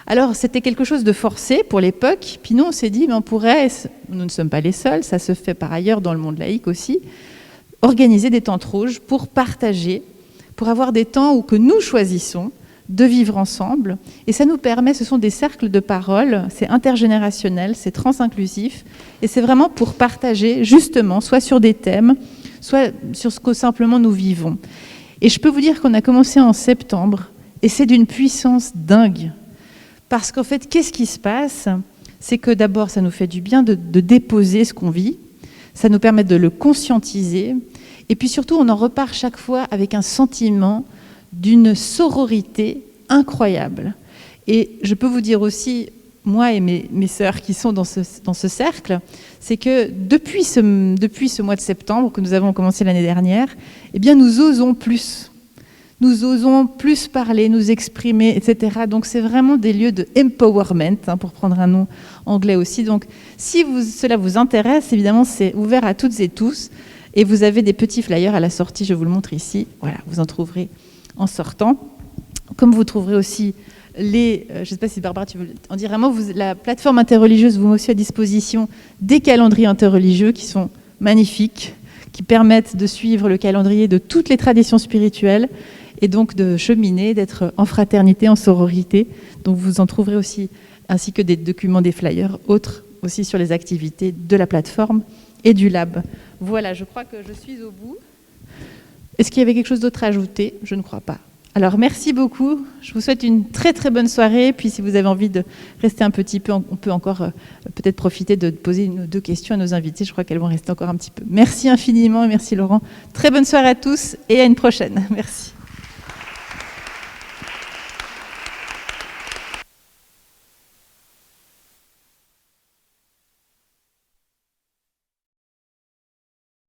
Alors c'était quelque chose de forcé pour l'époque, puis nous on s'est dit, mais nous ne sommes pas les seuls, ça se fait par ailleurs dans le monde laïque aussi, organiser des tentes rouges pour partager, pour avoir des temps que nous choisissons de vivre ensemble, et ça nous permet, ce sont des cercles de parole, c'est intergénérationnel, c'est transinclusif, et c'est vraiment pour partager justement, soit sur des thèmes, soit sur ce que simplement nous vivons. Et je peux vous dire qu'on a commencé en septembre, et c'est d'une puissance dingue. Parce qu'en fait, qu'est-ce qui se passe? C'est que d'abord, ça nous fait du bien de déposer ce qu'on vit, ça nous permet de le conscientiser, et puis surtout, on en repart chaque fois avec un sentiment d'une sororité incroyable. Et je peux vous dire aussi, moi et mes sœurs qui sont dans ce cercle, c'est que depuis ce mois de septembre que nous avons commencé l'année dernière, eh bien nous osons plus. Nous osons plus parler, nous exprimer, etc. Donc c'est vraiment des lieux de empowerment, pour prendre un nom anglais aussi. Donc si cela vous intéresse, évidemment c'est ouvert à toutes et tous. Et vous avez des petits flyers à la sortie, je vous le montre ici. Voilà, vous en trouverez en sortant. Comme vous trouverez aussi je ne sais pas si Barbara, tu veux en dire un mot, la plateforme interreligieuse vous met aussi à disposition des calendriers interreligieux qui sont magnifiques, qui permettent de suivre le calendrier de toutes les traditions spirituelles et donc de cheminer, d'être en fraternité, en sororité. Donc vous en trouverez aussi, ainsi que des documents, des flyers, autres aussi sur les activités de la plateforme et du lab. Voilà, je crois que je suis au bout. Est-ce qu'il y avait quelque chose d'autre à ajouter? Je ne crois pas. Alors merci beaucoup, je vous souhaite une très très bonne soirée, puis si vous avez envie de rester un petit peu, on peut encore peut-être profiter de poser une ou deux questions à nos invités, je crois qu'elles vont rester encore un petit peu. Merci infiniment et merci Laurent, très bonne soirée à tous et à une prochaine, merci.